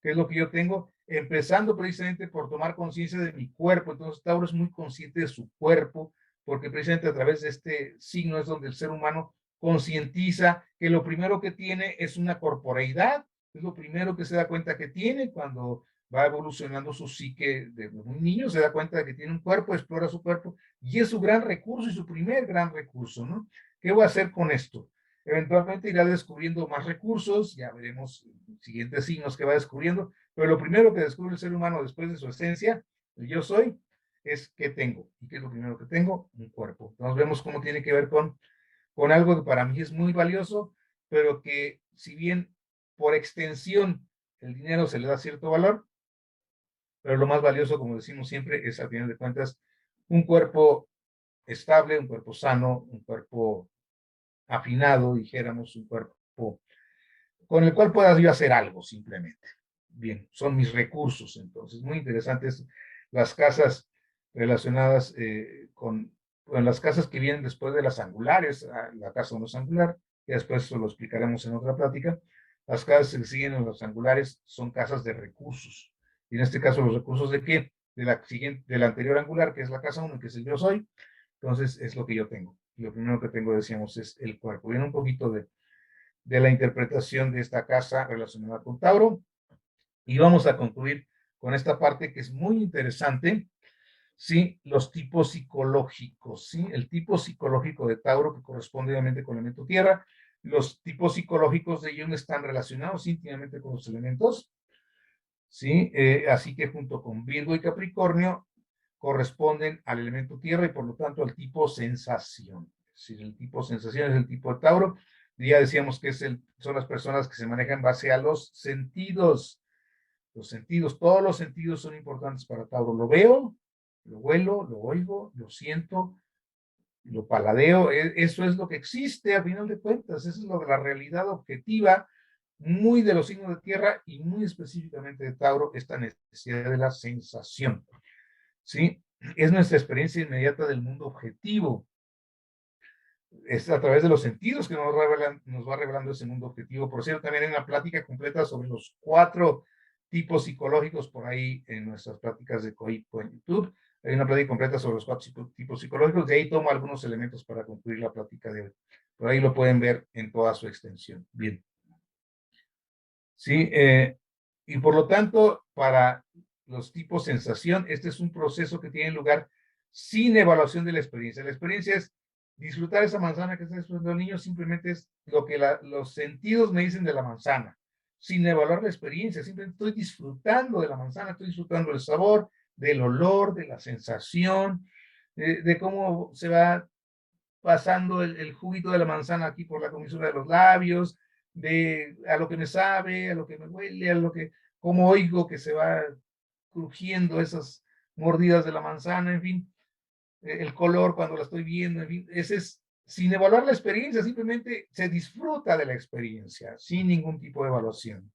que es lo que yo tengo, empezando precisamente por tomar conciencia de mi cuerpo. Entonces, Tauro es muy consciente de su cuerpo, porque precisamente a través de este signo es donde el ser humano concientiza que lo primero que tiene es una corporeidad, es lo primero que se da cuenta que tiene cuando va evolucionando su psique de un niño, se da cuenta de que tiene un cuerpo, explora su cuerpo, y es su gran recurso y su primer gran recurso, ¿no? ¿Qué voy a hacer con esto? Eventualmente irá descubriendo más recursos, ya veremos siguientes signos que va descubriendo, pero lo primero que descubre el ser humano después de su esencia, el yo soy, es qué tengo. ¿Y qué es lo primero que tengo? Un cuerpo. Entonces vemos cómo tiene que ver con algo que para mí es muy valioso, pero que si bien por extensión el dinero se le da cierto valor, pero lo más valioso, como decimos siempre, es a final de cuentas un cuerpo estable, un cuerpo sano, un cuerpo afinado, dijéramos, un cuerpo con el cual pueda yo hacer algo simplemente. Bien, son mis recursos. Entonces, muy interesantes las casas relacionadas con las casas que vienen después de las angulares, la casa 1 es angular, que después eso lo explicaremos en otra plática. Las casas que siguen en los angulares son casas de recursos. Y en este caso, ¿los recursos de qué? De la siguiente, de la anterior angular, que es la casa 1, que es el yo soy. Entonces, es lo que yo tengo. Y lo primero que tengo, decíamos, es el cuerpo. Viene un poquito de la interpretación de esta casa relacionada con Tauro. Y vamos a concluir con esta parte que es muy interesante, ¿sí? Los tipos psicológicos, ¿sí? El tipo psicológico de Tauro, que corresponde obviamente con el elemento tierra. Los tipos psicológicos de Jung están relacionados íntimamente con los elementos, ¿sí? Así que junto con Virgo y Capricornio corresponden al elemento tierra, y por lo tanto al tipo sensación. Es decir, el tipo sensación es el tipo de Tauro. Ya decíamos que son las personas que se manejan en base a los sentidos. Los sentidos, todos los sentidos son importantes para Tauro. Lo veo, lo huelo, lo oigo, lo siento, lo paladeo. Eso es lo que existe a final de cuentas. Eso es lo de la realidad objetiva, muy de los signos de tierra y muy específicamente de Tauro, esta necesidad de la sensación. ¿Sí? Es nuestra experiencia inmediata del mundo objetivo. Es a través de los sentidos que nos va revelando ese mundo objetivo. Por cierto, también hay una plática completa sobre los 4 tipos psicológicos por ahí en nuestras pláticas de Coipo en YouTube. Hay una plática completa sobre los 4 tipos psicológicos. De ahí tomo algunos elementos para concluir la plática de hoy. Por ahí lo pueden ver en toda su extensión. Bien. Sí, y por lo tanto, para los tipos sensación, este es un proceso que tiene lugar sin evaluación de la experiencia. La experiencia es disfrutar esa manzana que está disfrutando el niño, simplemente es lo que los sentidos me dicen de la manzana. sin evaluar la experiencia, simplemente estoy disfrutando de la manzana, estoy disfrutando del sabor, del olor, de la sensación, de cómo se va pasando el juguito de la manzana aquí por la comisura de los labios, de a lo que me sabe, a lo que me huele, a lo que, como oigo que se va crujiendo esas mordidas de la manzana, en fin, el color cuando la estoy viendo, en fin, ese es, sin evaluar la experiencia, simplemente se disfruta de la experiencia, sin ningún tipo de evaluación.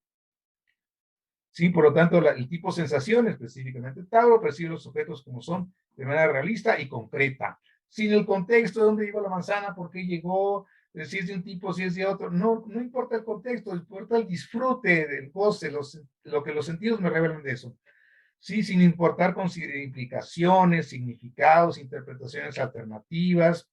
Sí, por lo tanto, el tipo sensación, específicamente Tauro, percibe los objetos como son de manera realista y concreta, sin el contexto de dónde llegó la manzana, por qué llegó, si es de un tipo, si es de otro, no, no importa el contexto, importa el disfrute del goce, lo que los sentidos me revelan de eso. Sí, sin importar implicaciones, significados, interpretaciones alternativas,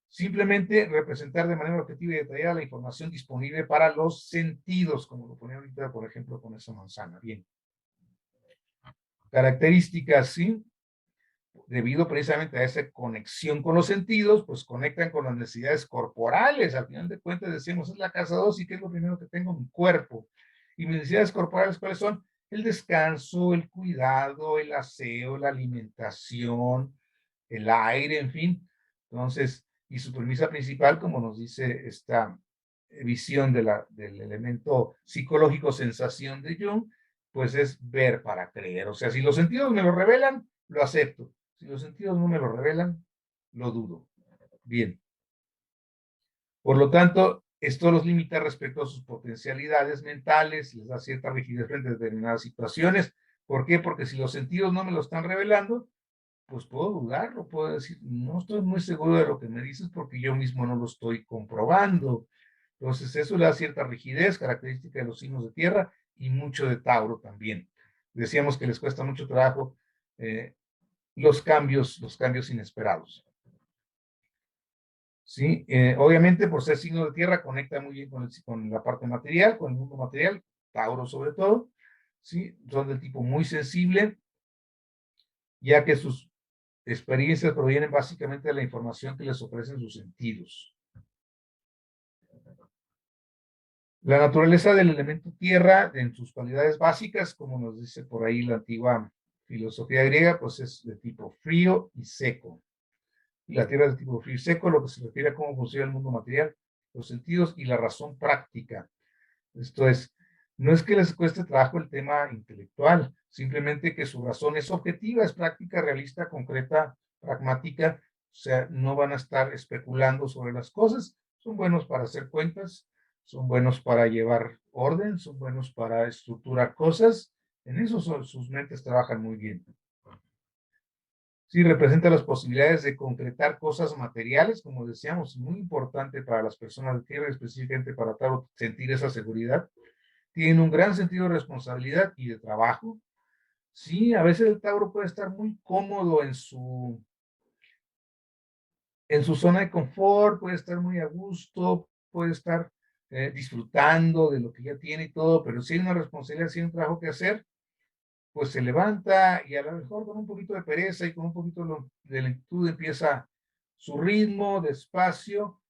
simplemente representar de manera objetiva y detallada la información disponible para los sentidos, como lo ponía ahorita, por ejemplo, con esa manzana. Bien. Características, sí, debido precisamente a esa conexión con los sentidos, pues conectan con las necesidades corporales. Al final de cuentas decimos, es la casa 2 y ¿qué es lo primero que tengo? Mi cuerpo. Y mis necesidades corporales, ¿cuáles son? El descanso, el cuidado, el aseo, la alimentación, el aire, en fin. Entonces, y su premisa principal, como nos dice esta visión del elemento psicológico sensación de Jung, pues es ver para creer. O sea, si los sentidos me lo revelan, lo acepto. Si los sentidos no me lo revelan, lo dudo. Bien. Por lo tanto, esto los limita respecto a sus potencialidades mentales, les da cierta rigidez frente a determinadas situaciones. ¿Por qué? Porque si los sentidos no me lo están revelando, pues puedo dudarlo, puedo decir, no estoy muy seguro de lo que me dices porque yo mismo no lo estoy comprobando. Entonces, eso le da cierta rigidez, característica de los signos de tierra y mucho de Tauro también. Decíamos que les cuesta mucho trabajo los cambios inesperados. ¿Sí? Obviamente, por ser signo de tierra, conecta muy bien con la parte material, con el mundo material, Tauro sobre todo. ¿Sí? Son del tipo muy sensible, ya que sus experiencias provienen básicamente de la información que les ofrecen sus sentidos. La naturaleza del elemento tierra, en sus cualidades básicas, como nos dice por ahí la antigua filosofía griega, pues es de tipo frío y seco. Y la tierra es de tipo frío y seco, lo que se refiere a cómo funciona el mundo material, los sentidos y la razón práctica. Esto es, no es que les cueste trabajo el tema intelectual, simplemente que su razón es objetiva, es práctica, realista, concreta, pragmática, o sea, no van a estar especulando sobre las cosas, son buenos para hacer cuentas, son buenos para llevar orden, son buenos para estructurar cosas, en eso sus mentes trabajan muy bien. Sí, representa las posibilidades de concretar cosas materiales, como decíamos, muy importante para las personas de tierra, específicamente para Tauro, sentir esa seguridad. Tienen un gran sentido de responsabilidad y de trabajo. Sí, a veces el Tauro puede estar muy cómodo en su zona de confort, puede estar muy a gusto, puede estar disfrutando de lo que ya tiene y todo, pero si hay una responsabilidad, si hay un trabajo que hacer, pues se levanta y a lo mejor con un poquito de pereza y con un poquito de lentitud empieza su ritmo, despacio,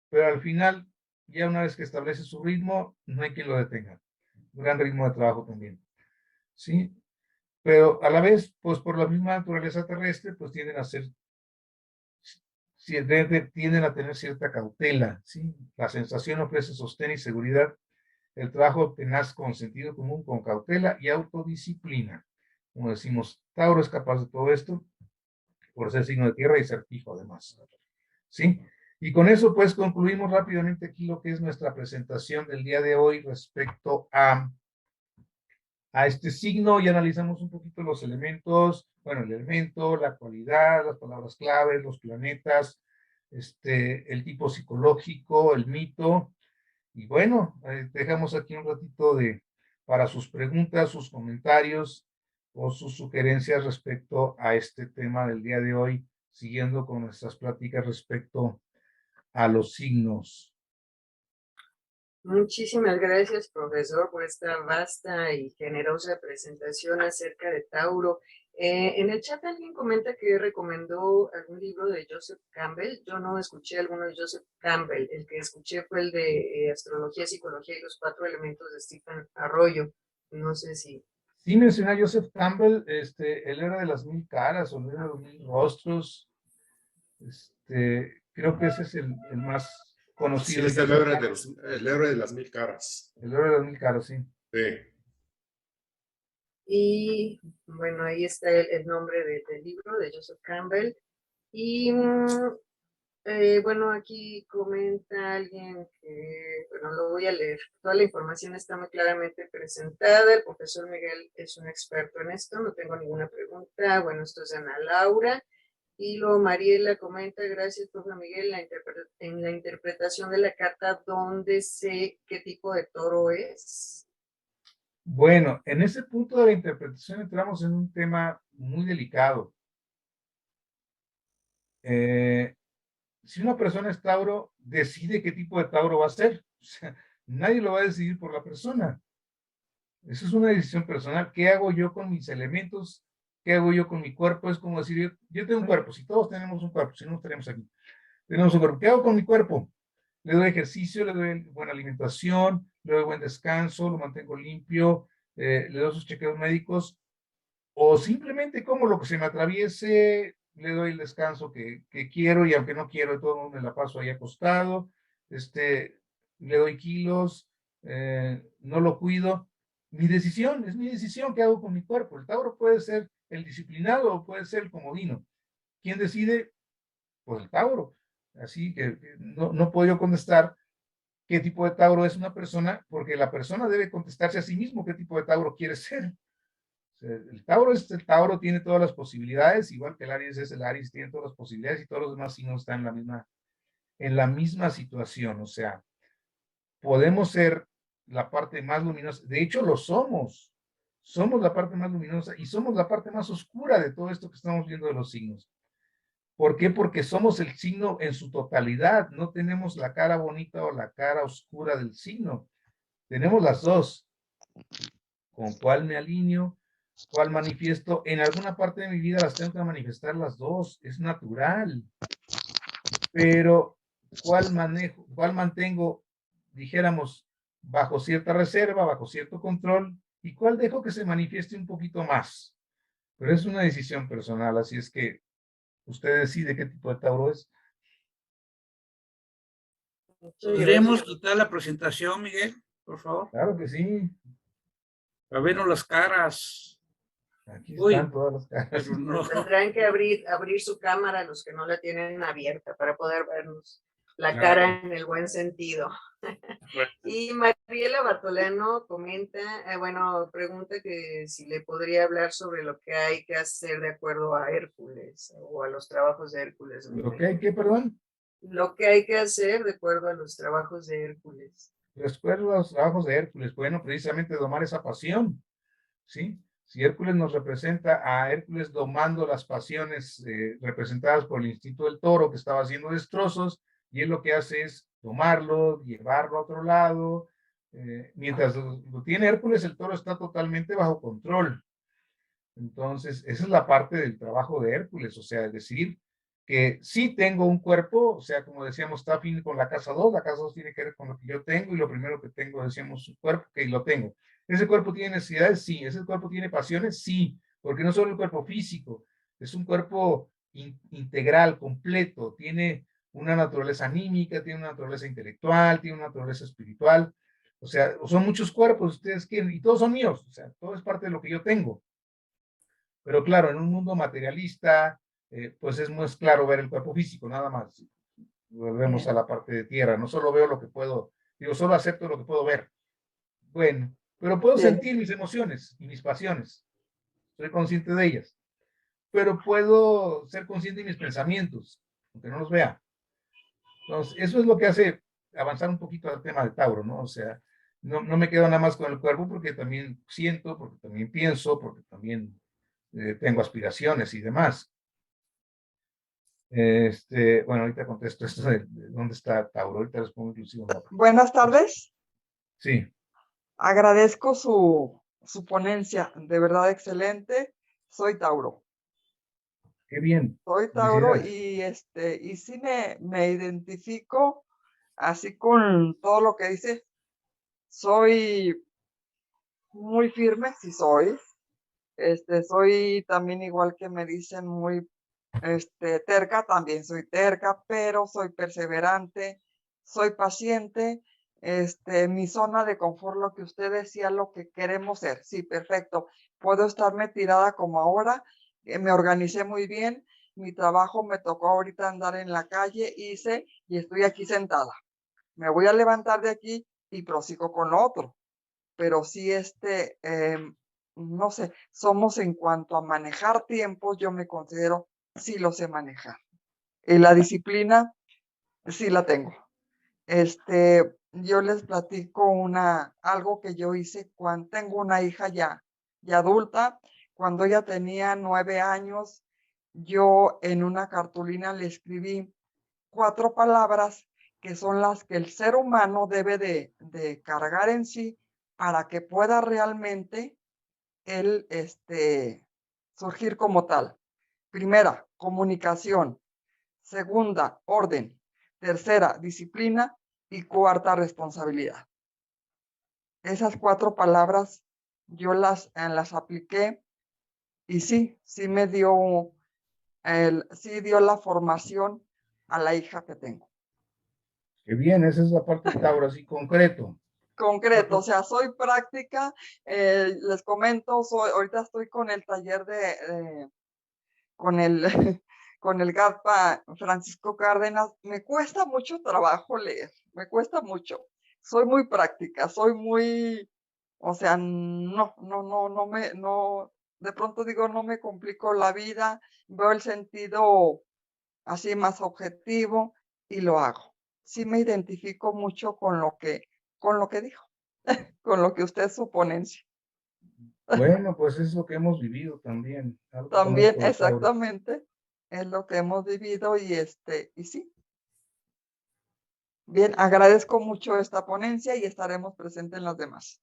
pero al final, ya una vez que establece su ritmo, no hay quien lo detenga. Un gran ritmo de trabajo también. ¿Sí? Pero a la vez, pues por la misma naturaleza terrestre, pues tienden a ser, tienden a tener cierta cautela, ¿sí? La sensación ofrece sostén y seguridad, el trabajo tenaz con sentido común, con cautela y autodisciplina. Como decimos, Tauro es capaz de todo esto por ser signo de tierra y ser fijo además, ¿sí? Y con eso pues concluimos rápidamente aquí lo que es nuestra presentación del día de hoy respecto a este signo y analizamos un poquito los elementos, bueno, el elemento, la cualidad, las palabras claves, los planetas, el tipo psicológico, el mito, y bueno, dejamos aquí un ratito para sus preguntas, sus comentarios o sus sugerencias respecto a este tema del día de hoy, siguiendo con nuestras pláticas respecto a los signos. Muchísimas gracias, profesor, por esta vasta y generosa presentación acerca de Tauro. En el chat alguien comenta que recomendó algún libro de Joseph Campbell. Yo no escuché alguno de Joseph Campbell. El que escuché fue el de Astrología, Psicología y los 4 elementos de Stephen Arroyo. No sé si... Sí mencioné a Joseph Campbell, el héroe de las 1000 caras o el héroe de los 1000 rostros. Creo que ese es el más Sí, conocido. es el héroe de las 1000 caras. El héroe de las 1000 caras, sí. Sí. Y bueno, ahí está el nombre del libro de Joseph Campbell. Y bueno, aquí comenta alguien que, bueno, lo voy a leer. Toda la información está muy claramente presentada. El profesor Miguel es un experto en esto. No tengo ninguna pregunta. Bueno, esto es de Ana Laura. Y luego Mariela comenta, gracias, profe Miguel, en la interpretación de la carta, ¿dónde sé qué tipo de toro es? Bueno, en ese punto de la interpretación entramos en un tema muy delicado. Si una persona es Tauro, decide qué tipo de Tauro va a ser. O sea, nadie lo va a decidir por la persona. Eso es una decisión personal. ¿Qué hago yo con mis elementos? ¿Qué hago yo con mi cuerpo? Es como decir, yo tengo un cuerpo. Si todos tenemos un cuerpo, si no estaríamos aquí. Tenemos un cuerpo. ¿Qué hago con mi cuerpo? Le doy ejercicio, le doy buena alimentación, le doy buen descanso, lo mantengo limpio, le doy sus chequeos médicos, o simplemente como lo que se me atraviese, le doy el descanso que quiero y aunque no quiero, de todo modo me la paso ahí acostado, le doy kilos, no lo cuido. Mi decisión, es mi decisión qué hago con mi cuerpo. El Tauro puede ser el disciplinado o puede ser el comodino. ¿Quién decide? Pues el Tauro. Así que no puedo yo contestar qué tipo de Tauro es una persona, porque la persona debe contestarse a sí mismo qué tipo de Tauro quiere ser. El Tauro es el Tauro, tiene todas las posibilidades, igual que el Aries es el Aries, tiene todas las posibilidades y todos los demás signos están en la misma situación. O sea, podemos ser la parte más luminosa, de hecho lo somos la parte más luminosa y somos la parte más oscura de todo esto que estamos viendo de los signos. ¿Por qué? Porque somos el signo en su totalidad, no tenemos la cara bonita o la cara oscura del signo, tenemos las dos. ¿Con cuál me alineo? ¿Cuál manifiesto? En alguna parte de mi vida las tengo que manifestar las dos, es natural. Pero ¿cuál manejo, cuál mantengo, dijéramos, bajo cierta reserva, bajo cierto control? ¿Y cuál dejo que se manifieste un poquito más? Pero es una decisión personal, así es que usted decide qué tipo de Tauro es. ¿Podríamos quitar la presentación, Miguel, por favor? Claro que sí. Para vernos las caras. Aquí Uy, están todas las caras. pero no. Tendrán que abrir su cámara los que no la tienen abierta para poder vernos la Claro. cara en el buen sentido. Y Mariela Bartolano comenta, bueno, pregunta que si le podría hablar sobre lo que hay que hacer de acuerdo a Hércules o a los trabajos de Hércules. ¿Lo que hay que, perdón? Lo que hay que hacer de acuerdo a los trabajos de Hércules. Recuerdo los trabajos de Hércules, bueno, precisamente domar esa pasión, ¿sí? Si Hércules nos representa a Hércules domando las pasiones representadas por el instinto del toro que estaba haciendo destrozos, y él lo que hace es tomarlo, llevarlo a otro lado. Mientras lo tiene Hércules, el toro está totalmente bajo control. Entonces, esa es la parte del trabajo de Hércules, o sea, decir que sí tengo un cuerpo, o sea, como decíamos, está afín con la casa 2, la casa 2 tiene que ver con lo que yo tengo y lo primero que tengo, decíamos, un cuerpo, que lo tengo. ¿Ese cuerpo tiene necesidades? Sí. ¿Ese cuerpo tiene pasiones? Sí, porque no solo el cuerpo físico, es un cuerpo integral, completo, tiene una naturaleza anímica, tiene una naturaleza intelectual, tiene una naturaleza espiritual, o sea, son muchos cuerpos, ustedes quieren, y todos son míos, o sea, todo es parte de lo que yo tengo. Pero claro, en un mundo materialista, pues es muy claro ver el cuerpo físico, nada más. Volvemos a la parte de tierra, no solo veo lo que puedo, digo, solo acepto lo que puedo ver. Bueno, pero puedo sentir mis emociones y mis pasiones, soy consciente de ellas, pero puedo ser consciente de mis pensamientos, aunque no los vea. Entonces, eso es lo que hace avanzar un poquito al tema del Tauro, ¿no? O sea, no me quedo nada más con el cuerpo porque también siento, porque también pienso, porque también tengo aspiraciones y demás. Bueno, ahorita contesto esto de dónde está Tauro, ahorita les pongo inclusive una. Buenas tardes. Sí. Agradezco su ponencia, de verdad excelente. soy Tauro. Qué bien. Soy Tauro Felicidades. y sí me identifico así con todo lo que dice. Soy muy firme, sí soy. Soy también igual que me dicen muy terca, también soy terca, pero soy perseverante, soy paciente. Mi zona de confort, lo que usted decía, lo que queremos ser. Sí, perfecto. Puedo estarme tirada como ahora, me organicé muy bien, mi trabajo me tocó ahorita andar en la calle, hice y estoy aquí sentada. Me voy a levantar de aquí y prosigo con lo otro. Pero sí, no sé, somos en cuanto a manejar tiempos, yo me considero, sí lo sé manejar. Y la disciplina, sí la tengo. Yo les platico algo que yo hice cuando tengo una hija ya adulta. Cuando ella tenía 9 años, yo en una cartulina le escribí 4 palabras que son las que el ser humano debe de cargar en sí para que pueda realmente él surgir como tal. Primera, comunicación. Segunda, orden. Tercera, disciplina. Y cuarta, responsabilidad. Esas 4 palabras yo las apliqué y sí me dio, sí dio la formación a la hija que tengo. Qué bien, esa es la parte de Tauro, así concreto. Concreto, o sea, soy práctica. Les comento, ahorita estoy con el taller con el, con el GADPA Francisco Cárdenas. Me cuesta mucho trabajo leer, me cuesta mucho. Soy muy práctica, soy muy, o sea, no, de pronto digo, no me complico la vida, veo el sentido así más objetivo y lo hago. Sí me identifico mucho con lo que dijo, con lo que usted su ponencia. Bueno, pues es lo que hemos vivido también. Algo También, conozco de Tauro. exactamente, es lo que hemos vivido y sí. Bien, agradezco mucho esta ponencia y estaremos presentes en las demás.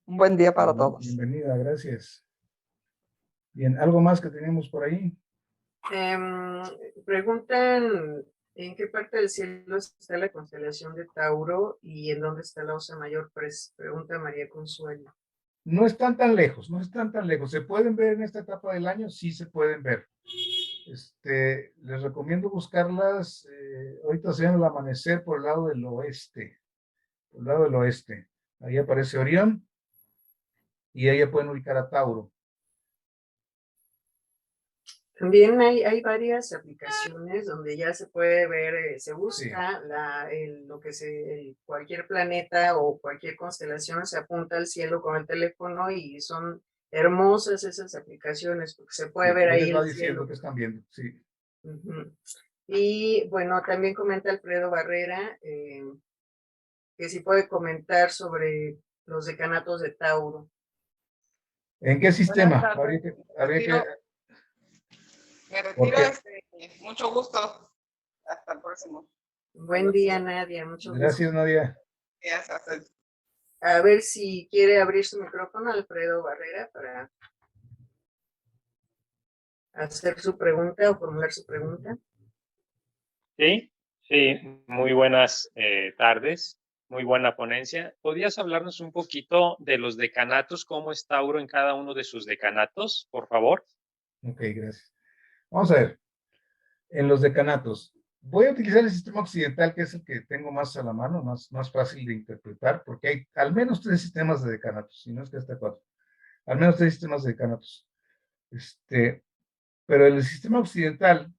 Un buen día para todos. Bienvenida, gracias. Bien, ¿algo más que tenemos por ahí? Preguntan en qué parte del cielo está la constelación de Tauro y en dónde está la Osa Mayor, pregunta María Consuelo. No están tan lejos, no están tan lejos. ¿Se pueden ver en esta etapa del año? Sí se pueden ver. Les recomiendo buscarlas. Ahorita se llama el amanecer por el lado del oeste. Por el lado del oeste. Ahí aparece Orión y ahí ya pueden ubicar a Tauro. También hay varias aplicaciones donde ya se puede ver, se busca lo que cualquier planeta o cualquier constelación, se apunta al cielo con el teléfono y son hermosas esas aplicaciones porque se puede ver ahí ahí les va el diciendo cielo. que están viendo, sí. Y bueno, también comenta Alfredo Barrera que si puede comentar sobre los decanatos de Tauro. ¿En qué sistema? Buenas tardes. Me retiro, mucho gusto. Hasta el próximo. Buen día, Nadia. Mucho gusto. Gracias, Nadia. Gracias. A ver si quiere abrir su micrófono, Alfredo Barrera, para hacer su pregunta o formular su pregunta. Sí, muy buenas tardes, muy buena ponencia. ¿Podrías hablarnos un poquito de los decanatos, cómo es Tauro en cada uno de sus decanatos, por favor? Ok, gracias. Vamos a ver, en los decanatos, voy a utilizar el sistema occidental, que es el que tengo más a la mano, más fácil de interpretar, porque hay al menos 3 sistemas de decanatos, si no es que hasta 4. Al menos 3 sistemas de decanatos. Pero el sistema occidental,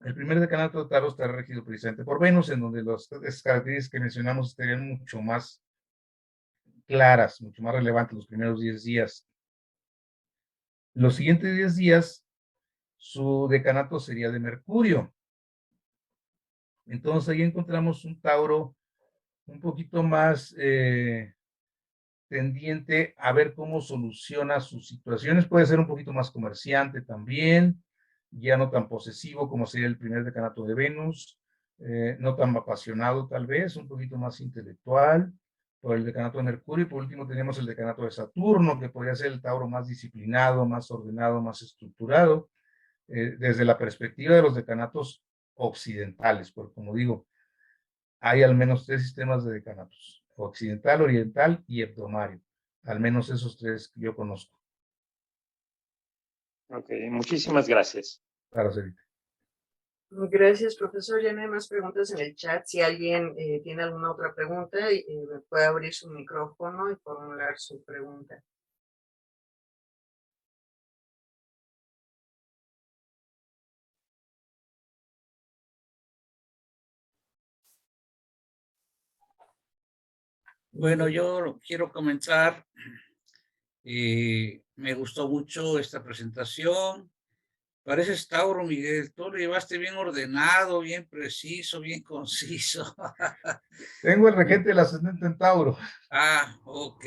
el primer decanato de Tauro está regido precisamente por Venus, en donde las características que mencionamos estarían mucho más claras, mucho más relevantes los primeros 10 días. Los siguientes 10 días, su decanato sería de Mercurio. Entonces ahí encontramos un Tauro un poquito más tendiente a ver cómo soluciona sus situaciones. Puede ser un poquito más comerciante también, ya no tan posesivo como sería el primer decanato de Venus, no tan apasionado tal vez, un poquito más intelectual, por el decanato de Mercurio, y por último tenemos el decanato de Saturno, que podría ser el Tauro más disciplinado, más ordenado, más estructurado, desde la perspectiva de los decanatos occidentales, porque como digo, hay al menos 3 sistemas de decanatos: occidental, oriental y hebdomario. Al menos esos 3 que yo conozco. Ok, muchísimas gracias. Para servir. Gracias, profesor. Ya no hay más preguntas en el chat. Si alguien tiene alguna otra pregunta, puede abrir su micrófono y formular su pregunta. Bueno, yo quiero comenzar. Me gustó mucho esta presentación. Pareces Tauro, Miguel. Tú lo llevaste bien ordenado, bien preciso, bien conciso. Tengo el regente del ascendente en Tauro. Ah, ok.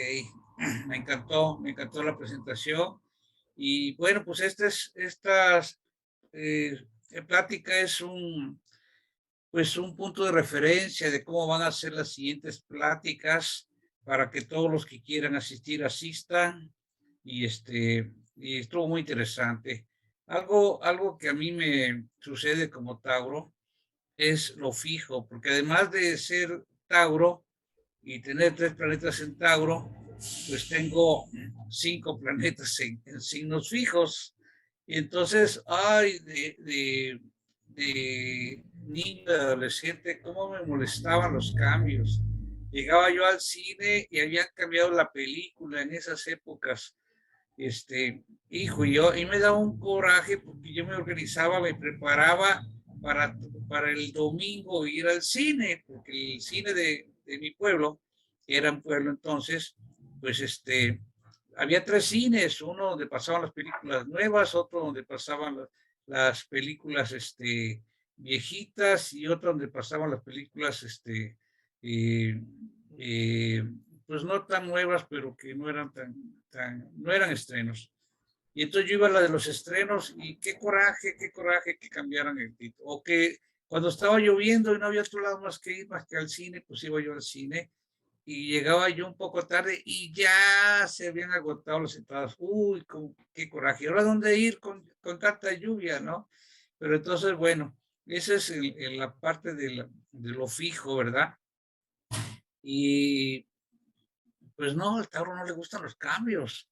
Me encantó la presentación. Y bueno, pues esta plática es pues un punto de referencia de cómo van a ser las siguientes pláticas para que todos los que quieran asistir asistan. Y estuvo muy interesante. Algo que a mí me sucede como Tauro es lo fijo, porque además de ser Tauro y tener 3 planetas en Tauro, pues tengo 5 planetas en signos fijos. Y entonces, ay, de niño, de adolescente, cómo me molestaban los cambios. Llegaba yo al cine y habían cambiado la película en esas épocas. Hijo, y me daba un coraje porque yo me organizaba, me preparaba para, para el domingo ir al cine, porque el cine de mi pueblo, que era un pueblo entonces, pues había 3 cines: uno donde pasaban las películas nuevas, otro donde pasaban las películas viejitas, y otro donde pasaban las películas eh, eh, pues no tan nuevas, pero que no eran no eran estrenos. Y entonces yo iba a la de los estrenos y qué coraje que cambiaran el título. O que cuando estaba lloviendo y no había otro lado más que ir más que al cine, pues iba yo al cine y llegaba yo un poco tarde y ya se habían agotado las entradas. Uy, qué coraje. ¿Ahora dónde ir con tanta lluvia, no? Pero entonces, bueno, esa es la parte de lo fijo, ¿verdad? Y pues no, al Tauro no le gustan los cambios.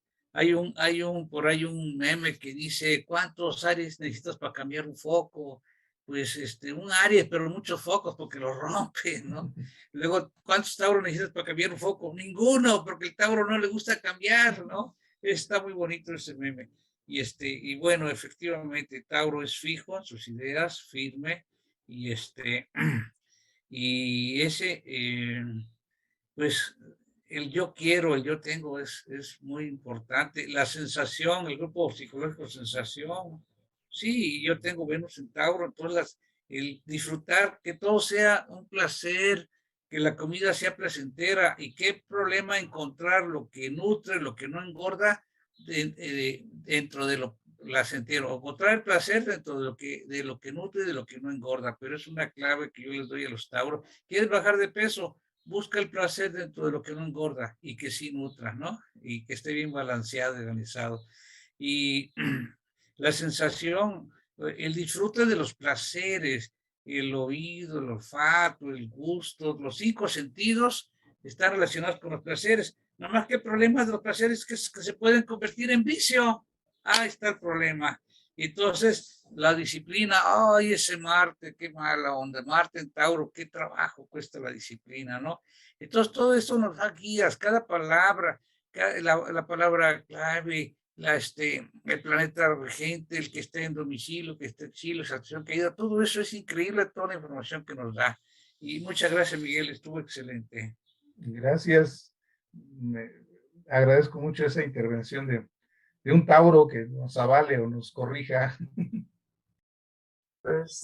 Por ahí un meme que dice: ¿cuántos Aries necesitas para cambiar un foco? Pues un Aries, pero muchos focos porque los rompe, ¿no? Luego, ¿cuántos Tauros necesitas para cambiar un foco? Ninguno, porque el Tauro no le gusta cambiar, ¿no? Está muy bonito ese meme. Y bueno, efectivamente, Tauro es fijo en sus ideas, firme, y y ese, pues el yo quiero, el yo tengo es muy importante. La sensación, el grupo psicológico sensación. Sí, yo tengo Venus en Tauro, entonces el disfrutar, que todo sea un placer, que la comida sea placentera, y qué problema encontrar lo que nutre, lo que no engorda dentro de lo placentero, o encontrar el placer dentro de lo que nutre y de lo que no engorda. Pero es una clave que yo les doy a los Tauros. ¿Quieres bajar de peso? Busca el placer dentro de lo que no engorda y que sí nutra, ¿no? Y que esté bien balanceado y organizado. Y la sensación, el disfrute de los placeres, el oído, el olfato, el gusto, los 5 sentidos están relacionados con los placeres. Nada más que el problema de los placeres es que se pueden convertir en vicio. Ahí está el problema. Entonces, la disciplina, ay, ese Marte, qué mala onda. Marte en Tauro, qué trabajo cuesta la disciplina, ¿no? Entonces, todo esto nos da guías, cada palabra, la palabra clave, el planeta regente, el que esté en domicilio, que esté en exilio, acción caída, todo eso es increíble, toda la información que nos da. Y muchas gracias, Miguel, estuvo excelente. Gracias. Me agradezco mucho esa intervención de un Tauro que nos avale o nos corrija. Pues,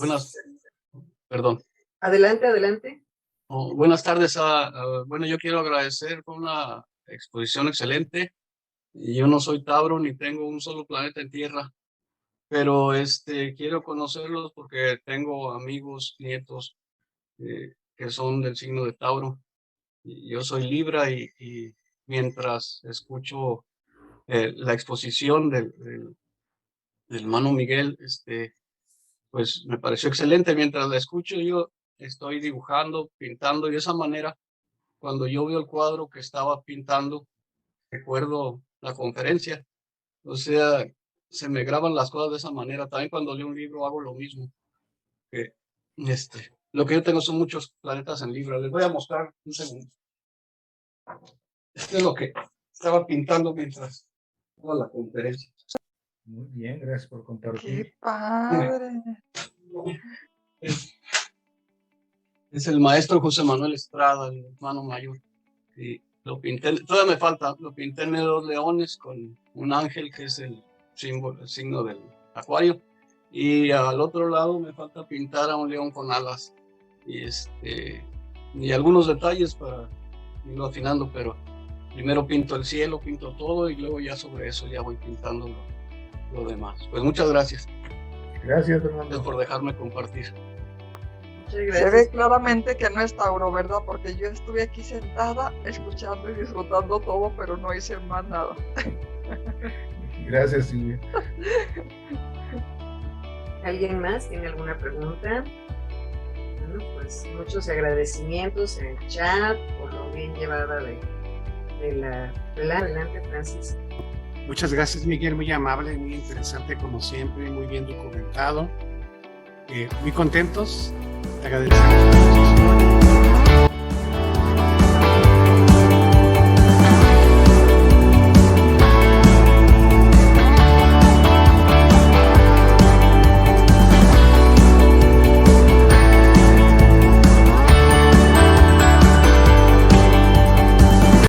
Perdón. Adelante. Buenas tardes. Bueno, yo quiero agradecer por una exposición excelente. Yo no soy Tauro ni tengo un solo planeta en Tierra, pero quiero conocerlos porque tengo amigos, nietos que son del signo de Tauro. Y yo soy Libra y mientras escucho la exposición del hermano Miguel, pues me pareció excelente. Mientras la escucho, yo estoy dibujando, pintando, y de esa manera, cuando yo veo el cuadro que estaba pintando, recuerdo la conferencia. O sea, se me graban las cosas de esa manera. También cuando leo un libro hago lo mismo. Que, lo que yo tengo son muchos planetas en Libra. Les voy a mostrar un segundo. Esto es lo que estaba pintando mientras toda la conferencia. Muy bien, gracias por compartir. ¡Qué padre! Es el maestro José Manuel Estrada, el hermano mayor. Y lo pinté, todavía me falta, lo pinté en dos leones con un ángel que es el símbolo, el signo del acuario. Y al otro lado me falta pintar a un león con alas. Y algunos detalles para irlo afinando, pero primero pinto el cielo, pinto todo y luego ya sobre eso ya voy pintando lo demás. Pues muchas gracias. Gracias, Gracias Fernando. por dejarme compartir. Muchas Se gracias. ve claramente que no es Tauro, ¿verdad? Porque yo estuve aquí sentada escuchando y disfrutando todo, pero no hice más nada. Gracias, Silvia. ¿Alguien más tiene alguna pregunta? Bueno, pues muchos agradecimientos en el chat por lo bien llevada de la adelante, Francis. Muchas gracias, Miguel, muy amable, muy interesante como siempre, muy bien documentado. Muy contentos, te agradecemos muchísimo.